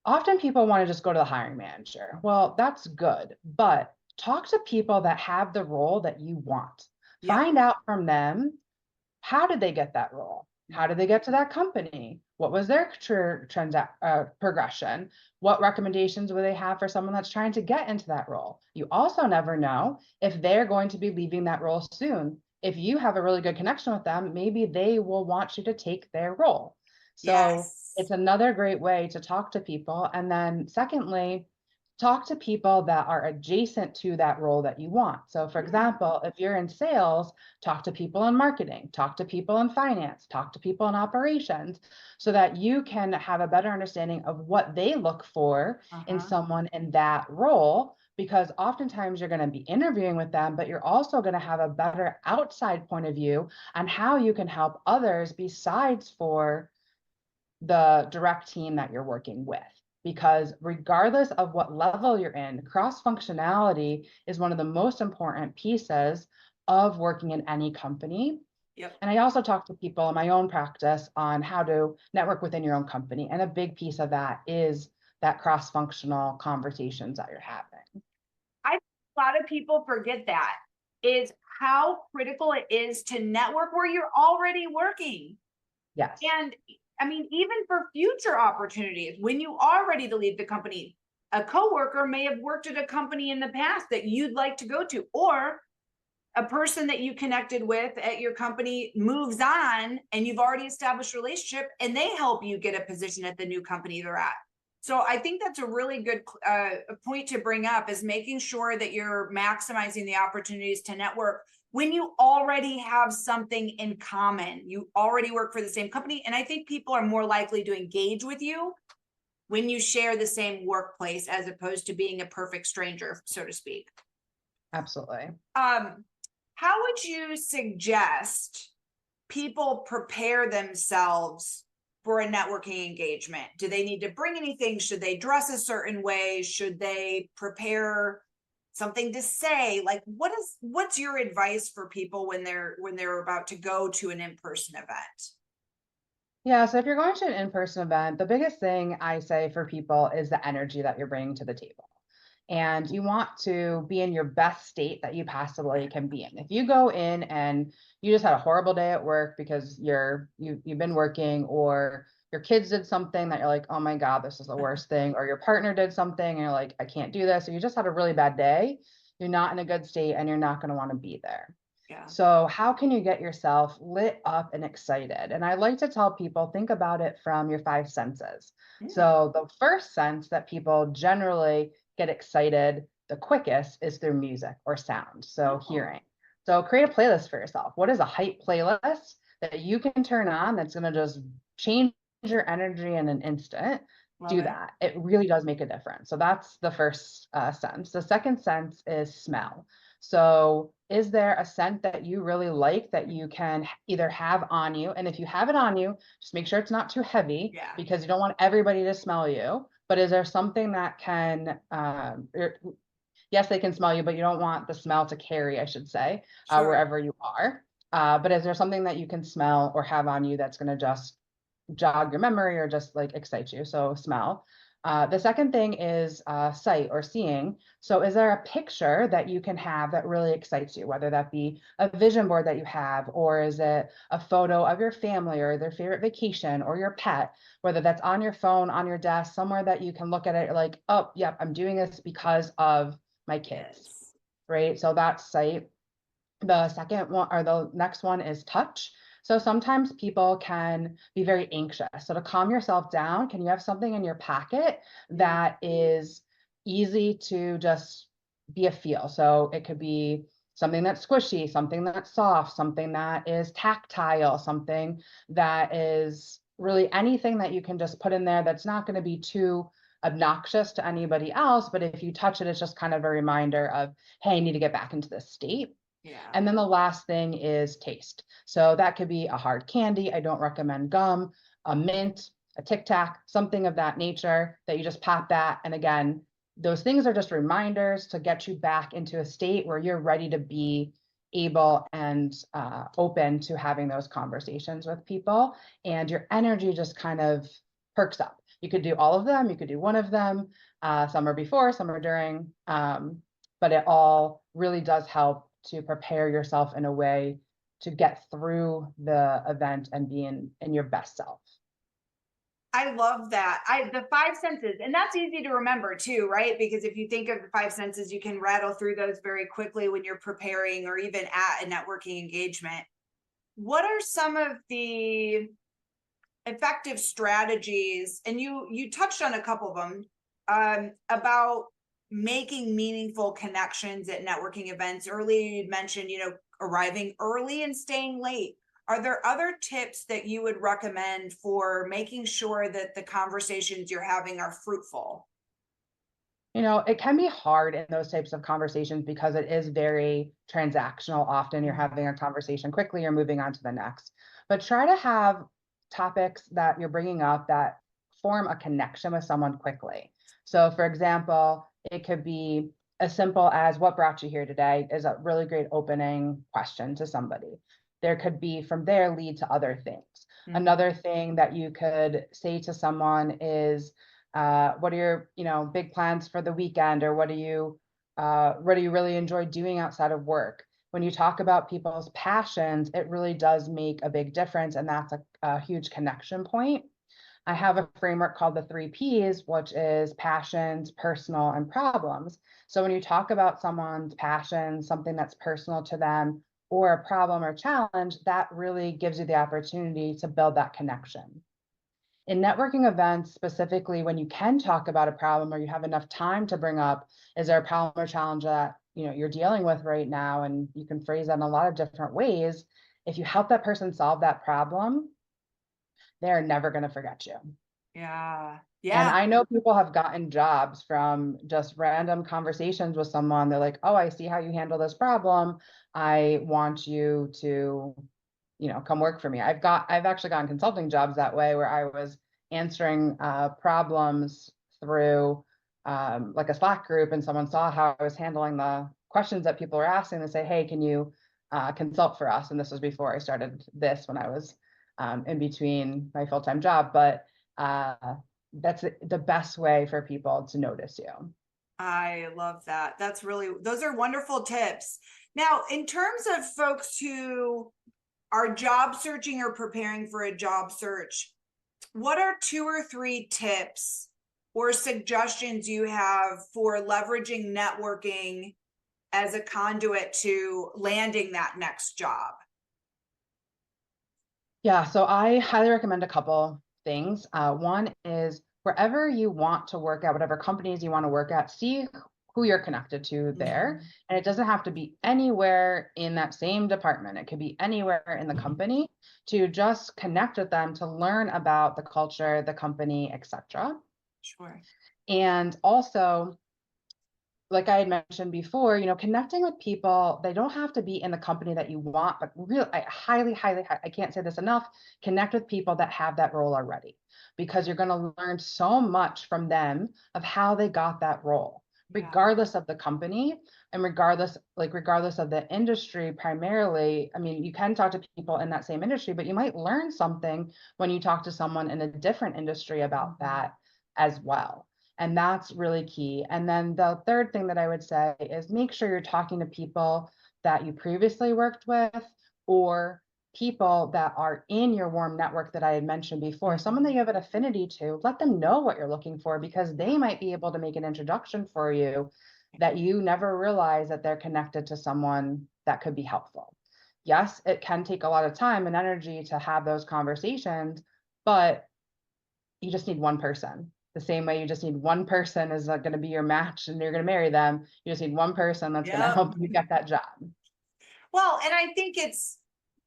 often people want to just go to the hiring manager. Well, that's good, but talk to people that have the role that you want. Yep. Find out from them, how did they get that role? How did they get to that company? What was their progression? What recommendations would they have for someone that's trying to get into that role? You also never know if they're going to be leaving that role soon. If you have a really good connection with them, maybe they will want you to take their role. So Yes. it's another great way to talk to people. And then secondly, talk to people that are adjacent to that role that you want. So for example, if you're in sales, talk to people in marketing, talk to people in finance, talk to people in operations, so that you can have a better understanding of what they look for in someone in that role. Because oftentimes you're going to be interviewing with them, but you're also going to have a better outside point of view on how you can help others besides for the direct team that you're working with. Because regardless of what level you're in, cross-functionality is one of the most important pieces of working in any company. Yep. And I also talk to people in my own practice on how to network within your own company. And a big piece of that is that cross-functional conversations that you're having. I think a lot of people forget that is how critical it is to network where you're already working. Yes. And I mean, even for future opportunities, when you are ready to leave the company, a coworker may have worked at a company in the past that you'd like to go to, or a person that you connected with at your company moves on and you've already established a relationship and they help you get a position at the new company they're at. So I think that's a really good point to bring up, is making sure that you're maximizing the opportunities to network when you already have something in common. You already work for the same company. And I think people are more likely to engage with you when you share the same workplace, as opposed to being a perfect stranger, so to speak. Absolutely. How would you suggest people prepare themselves for a networking engagement? Do they need to bring anything? Should they dress a certain way? Should they prepare something to say? Like, what's your advice for people when they're about to go to an in-person event? Yeah, so if you're going to an in-person event, the biggest thing I say for people is the energy that you're bringing to the table. And you want to be in your best state that you possibly can be in. If you go in and you just had a horrible day at work because you've been working, or your kids did something that you're like, oh my God, this is the worst thing, or your partner did something and you're like, I can't do this, or you just had a really bad day, you're not in a good state and you're not going to want to be there. Yeah. So how can you get yourself lit up and excited? And I like to tell people, think about it from your five senses. So the first sense that people generally get excited the quickest is through music or sound. So hearing. So create a playlist for yourself. What is a hype playlist that you can turn on that's going to just change your energy in an instant? Do that. It really does make a difference. So that's the first sense. The second sense is smell. So is there a scent that you really like that you can either have on you? And if you have it on you, just make sure it's not too heavy, because you don't want everybody to smell you. But is there something that can, yes, they can smell you, but you don't want the smell to carry, I should say, wherever you are. But is there something that you can smell or have on you that's going to just jog your memory or just like excite you? So smell. The second thing is sight or seeing. So is there a picture that you can have that really excites you, whether that be a vision board that you have, or is it a photo of your family or their favorite vacation or your pet, whether that's on your phone, on your desk, somewhere that you can look at it, you're like, oh, yep, I'm doing this because of my kids, right? So that's sight. The second one, or the next one, is touch. So sometimes people can be very anxious. So to calm yourself down, can you have something in your pocket that is easy to just be a feel? So it could be something that's squishy, something that's soft, something that is tactile, something that is really anything that you can just put in there that's not going to be too obnoxious to anybody else. But if you touch it, it's just kind of a reminder of, hey, I need to get back into this state. And then the last thing is taste. So that could be a hard candy. I don't recommend gum, a mint, a Tic Tac, something of that nature that you just pop that. And again, those things are just reminders to get you back into a state where you're ready to be able and open to having those conversations with people. And your energy just kind of perks up. You could do all of them. You could do one of them. Some are before, some are during. but it all really does help to prepare yourself in a way to get through the event and be in your best self. I love that. The five senses, and that's easy to remember too, right? Because if you think of the five senses, you can rattle through those very quickly when you're preparing or even at a networking engagement. What are some of the effective strategies? And you touched on a couple of them, about making meaningful connections at networking events. Earlier, you mentioned, arriving early and staying late. Are there other tips that you would recommend for making sure that the conversations you're having are fruitful? It can be hard in those types of conversations because it is very transactional. Often you're having a conversation quickly, you're moving on to the next. But try to have topics that you're bringing up that form a connection with someone quickly. So, for example, it could be as simple as what brought you here today is a really great opening question to somebody. There could be from there lead to other things. Another thing that you could say to someone is, what are your big plans for the weekend, or what do you really enjoy doing outside of work? When you talk about people's passions, it really does make a big difference, and that's a huge connection point. I have a framework called the 3Ps, which is passions, personal, and problems. So when you talk about someone's passion, something that's personal to them, or a problem or challenge, that really gives you the opportunity to build that connection. In networking events, specifically when you can talk about a problem or you have enough time to bring up, is there a problem or challenge that you're dealing with right now? And you can phrase that in a lot of different ways. If you help that person solve that problem, they're never going to forget you. Yeah. And Yeah. I know people have gotten jobs from just random conversations with someone. They're like, oh, I see how you handle this problem. I want you to come work for me. I've actually gotten consulting jobs that way, where I was answering problems through like a Slack group, and someone saw how I was handling the questions that people were asking. They say, hey, can you consult for us? And this was before I started this, when I was in between my full-time job. But that's the best way for people to notice you. I love that. Those are wonderful tips. Now, in terms of folks who are job searching or preparing for a job search, what are 2 or 3 tips or suggestions you have for leveraging networking as a conduit to landing that next job? Yeah, so I highly recommend a couple things. One is, wherever you want to work at, whatever companies you want to work at, see who you're connected to there. And it doesn't have to be anywhere in that same department. It could be anywhere in the company, to just connect with them to learn about the culture, the company, etc. Sure. And also, like I had mentioned before, connecting with people, they don't have to be in the company that you want, but really, I highly, I can't say this enough, connect with people that have that role already, because you're going to learn so much from them of how they got that role, regardless of the company and regardless of the industry. Primarily, I mean, you can talk to people in that same industry, but you might learn something when you talk to someone in a different industry about that as well. And that's really key. And then the third thing that I would say is, make sure you're talking to people that you previously worked with, or people that are in your warm network that I had mentioned before, someone that you have an affinity to. Let them know what you're looking for, because they might be able to make an introduction for you that you never realize that they're connected to someone that could be helpful. Yes, it can take a lot of time and energy to have those conversations, but you just need one person. The same way you just need one person is going to be your match and you're going to marry them. You just need one person that's going to help you get that job. Well, and I think it's,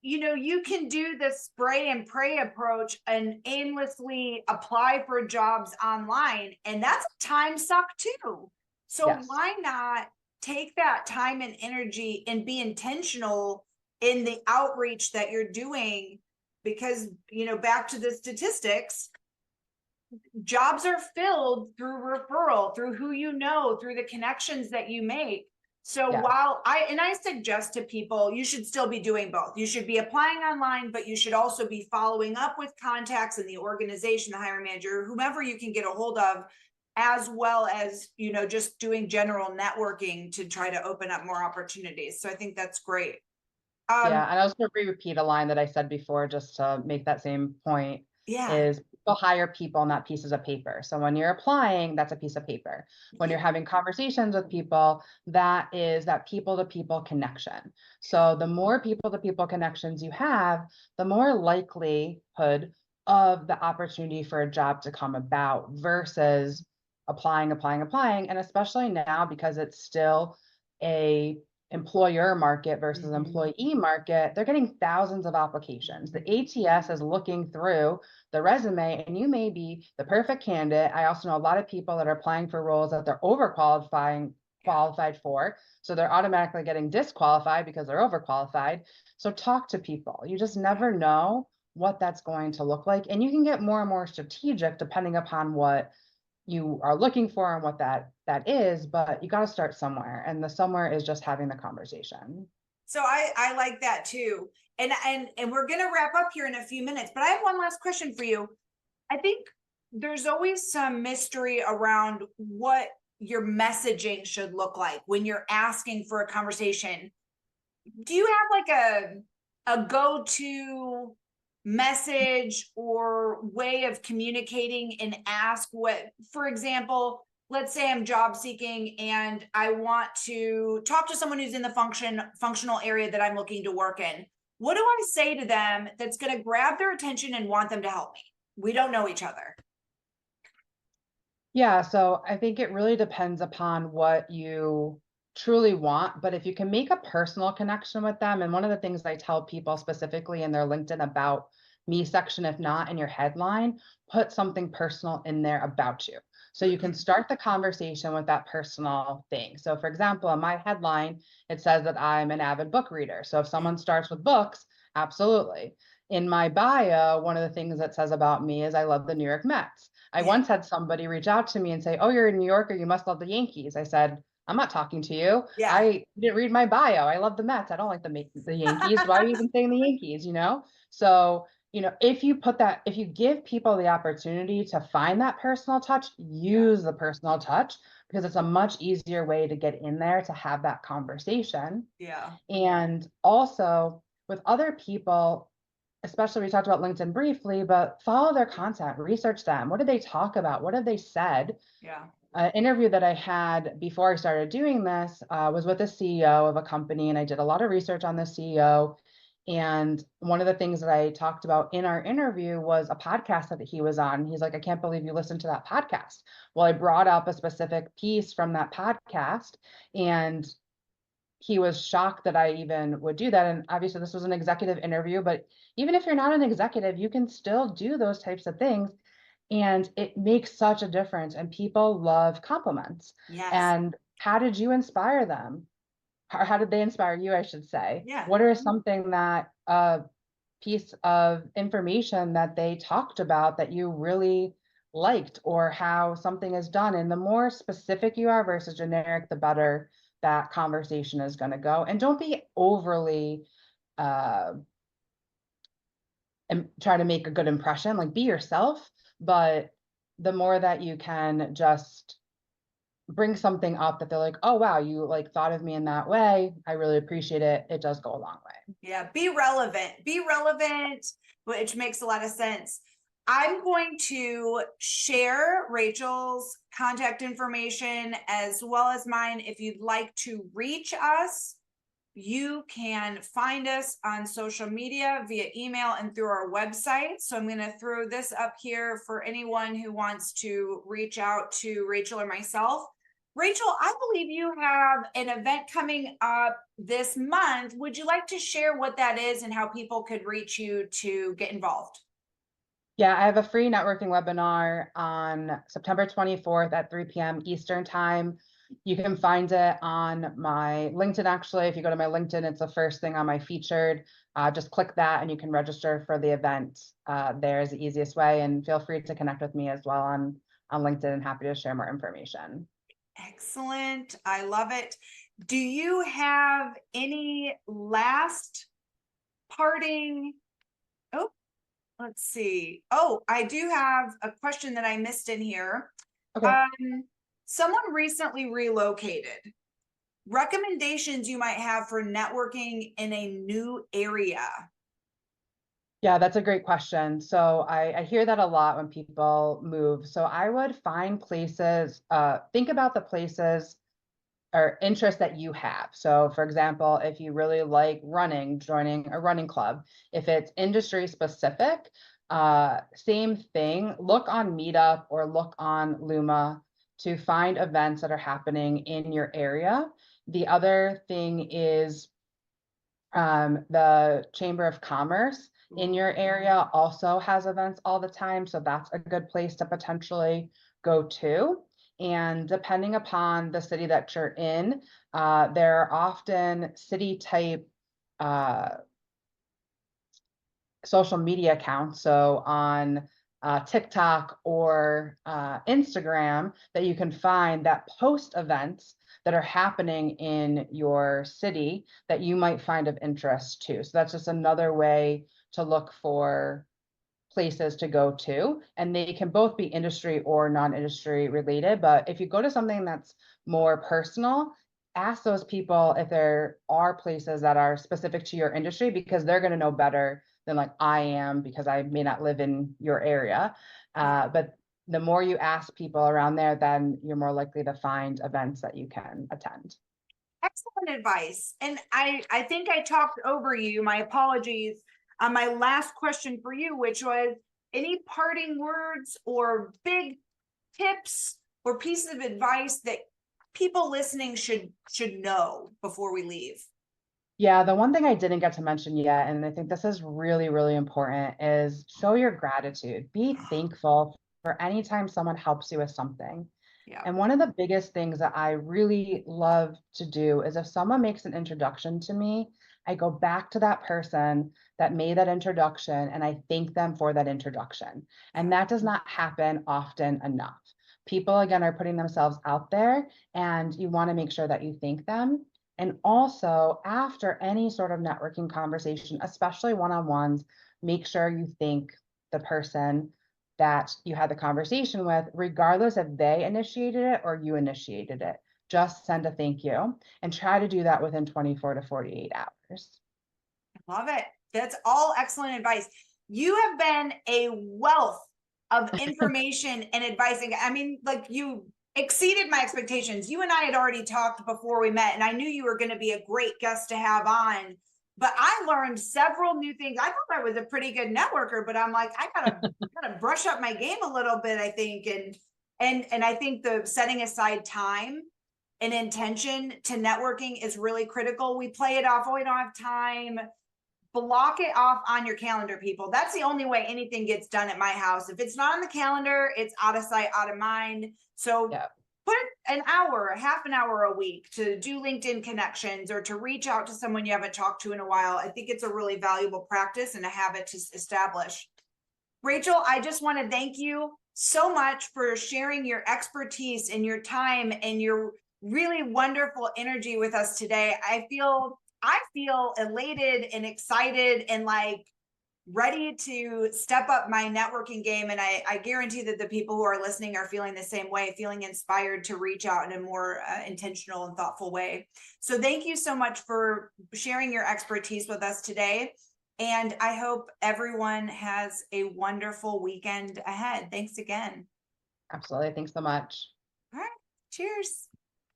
you can do the spray and pray approach and aimlessly apply for jobs online, and that's a time suck too. So Yes. why not take that time and energy and be intentional in the outreach that you're doing? Because, back to the statistics, jobs are filled through referral, through who you know, through the connections that you make. So Yes. while I suggest to people, you should still be doing both. You should be applying online, but you should also be following up with contacts in the organization, the hiring manager, whomever you can get a hold of, as well as, you know, just doing general networking to try to open up more opportunities. So I think that's great. Yeah, and I was going to repeat a line that I said before, just to make that same point, Yeah. is people hire people, not pieces of paper. So when you're applying, that's a piece of paper. When you're having conversations with people, that is that people-to-people connection. So the more people-to-people connections you have, the more likelihood of the opportunity for a job to come about versus applying. And especially now, because it's still a employer market versus Mhm. employee market, they're getting thousands of applications. The ATS is looking through the resume, and you may be the perfect candidate. I also know a lot of people that are applying for roles that they're qualified for. So they're automatically getting disqualified because they're overqualified. So talk to people. You just never know what that's going to look like. And you can get more and more strategic depending upon what you are looking for and what that is, but you got to start somewhere, and the somewhere is just having the conversation. So I like that too. And we're gonna wrap up here in a few minutes, but I have one last question for you. I think there's always some mystery around what your messaging should look like when you're asking for a conversation. Do you have like a go-to message or way of communicating and ask what, for example, let's say I'm job seeking and I want to talk to someone who's in the functional area that I'm looking to work in. What do I say to them that's going to grab their attention and want them to help me? We don't know each other. Yeah, so I think it really depends upon what you truly want, but if you can make a personal connection with them, and one of the things I tell people specifically in their LinkedIn about me section, if not in your headline, put something personal in there about you. So you can start the conversation with that personal thing. So for example, in my headline, it says that I'm an avid book reader. So if someone starts with books, absolutely. In my bio, one of the things that says about me is I love the New York Mets. I once had somebody reach out to me and say, "Oh, you're a New Yorker, you must love the Yankees." I said, "I'm not talking to you. Yeah. I didn't read my bio. I love the Mets. I don't like the Yankees. Why are you even saying the Yankees, you know?" So, if you give people the opportunity to find that personal touch, use the personal touch, because it's a much easier way to get in there to have that conversation. Yeah. And also with other people, especially we talked about LinkedIn briefly, but follow their content, research them. What did they talk about? What have they said? Yeah. An interview that I had before I started doing this was with a CEO of a company, and I did a lot of research on the CEO. And one of the things that I talked about in our interview was a podcast that he was on. He's like, "I can't believe you listened to that podcast." Well, I brought up a specific piece from that podcast, and he was shocked that I even would do that. And obviously, this was an executive interview, but even if you're not an executive, you can still do those types of things. And it makes such a difference. And people love compliments. Yes. And how did you inspire them? How did they inspire you, I should say? Yeah. What are something that piece of information that they talked about that you really liked, or how something is done? And the more specific you are versus generic, the better that conversation is going to go. And don't be overly and try to make a good impression. Like, be yourself, but the more that you can just bring something up that they're like, "Oh wow, you like thought of me in that way. I really appreciate it." It does go a long way. Yeah, be relevant. Be relevant, which makes a lot of sense. I'm going to share Rachel's contact information as well as mine. If you'd like to reach us, you can find us on social media via email and through our website. So I'm going to throw this up here for anyone who wants to reach out to Rachel or myself. Rachel, I believe you have an event coming up this month. Would you like to share what that is and how people could reach you to get involved? Yeah, I have a free networking webinar on September 24th at 3 p.m. Eastern time. You can find it on my LinkedIn. Actually, if you go to my LinkedIn, it's the first thing on my featured. Just click that and you can register for the event. There is the easiest way, and feel free to connect with me as well on LinkedIn. I'm happy to share more information. Excellent. I love it. Do you have any last parting? Oh, let's see. Oh, I do have a question that I missed in here. Okay. Someone recently relocated. Recommendations you might have for networking in a new area. Yeah, that's a great question. So I hear that a lot when people move. So I would find places, think about the places or interests that you have. So for example, if you really like running, joining a running club. If it's industry specific, same thing, look on Meetup or look on Luma to find events that are happening in your area. The other thing is the Chamber of Commerce in your area also has events all the time. So that's a good place to potentially go to. And depending upon the city that you're in, there are often city type social media accounts. So on TikTok or Instagram that you can find that post events that are happening in your city that you might find of interest too. So that's just another way to look for places to go to, and they can both be industry or non-industry related. But if you go to something that's more personal, ask those people if there are places that are specific to your industry, because they're going to know better than like I am, because I may not live in your area. But the more you ask people around there, then you're more likely to find events that you can attend. Excellent advice. And I think I talked over you. My apologies. My last question for you, which was any parting words or big tips or pieces of advice that people listening should know before we leave? Yeah, the one thing I didn't get to mention yet, and I think this is really, really important, is show your gratitude. Be thankful for any time someone helps you with something. Yeah. And one of the biggest things that I really love to do is if someone makes an introduction to me, I go back to that person that made that introduction and I thank them for that introduction. And that does not happen often enough. People, again, are putting themselves out there, and you want to make sure that you thank them. And also, after any sort of networking conversation, especially one-on-ones, make sure you thank the person that you had the conversation with, regardless if they initiated it or you initiated it. Just send a thank you and try to do that within 24 to 48 hours. Love it. That's all excellent advice. You have been a wealth of information and advice. I mean, like, you exceeded my expectations. You and I had already talked before we met, and I knew you were going to be a great guest to have on. But I learned several new things. I thought I was a pretty good networker, but I'm like, I gotta brush up my game a little bit, I think. And I think the setting aside time and intention to networking is really critical. We play it off, oh, we don't have time. Block it off on your calendar, people. That's the only way anything gets done at my house. If it's not on the calendar, it's out of sight, out of mind. So Yeah. put an hour, half an hour a week to do LinkedIn connections or to reach out to someone you haven't talked to in a while. I think it's a really valuable practice and a habit to establish. Rachel, I just want to thank you so much for sharing your expertise and your time and your really wonderful energy with us today. I feel elated and excited and like ready to step up my networking game. And I guarantee that the people who are listening are feeling the same way, feeling inspired to reach out in a more intentional and thoughtful way. So thank you so much for sharing your expertise with us today. And I hope everyone has a wonderful weekend ahead. Thanks again. Absolutely. Thanks so much. All right. Cheers.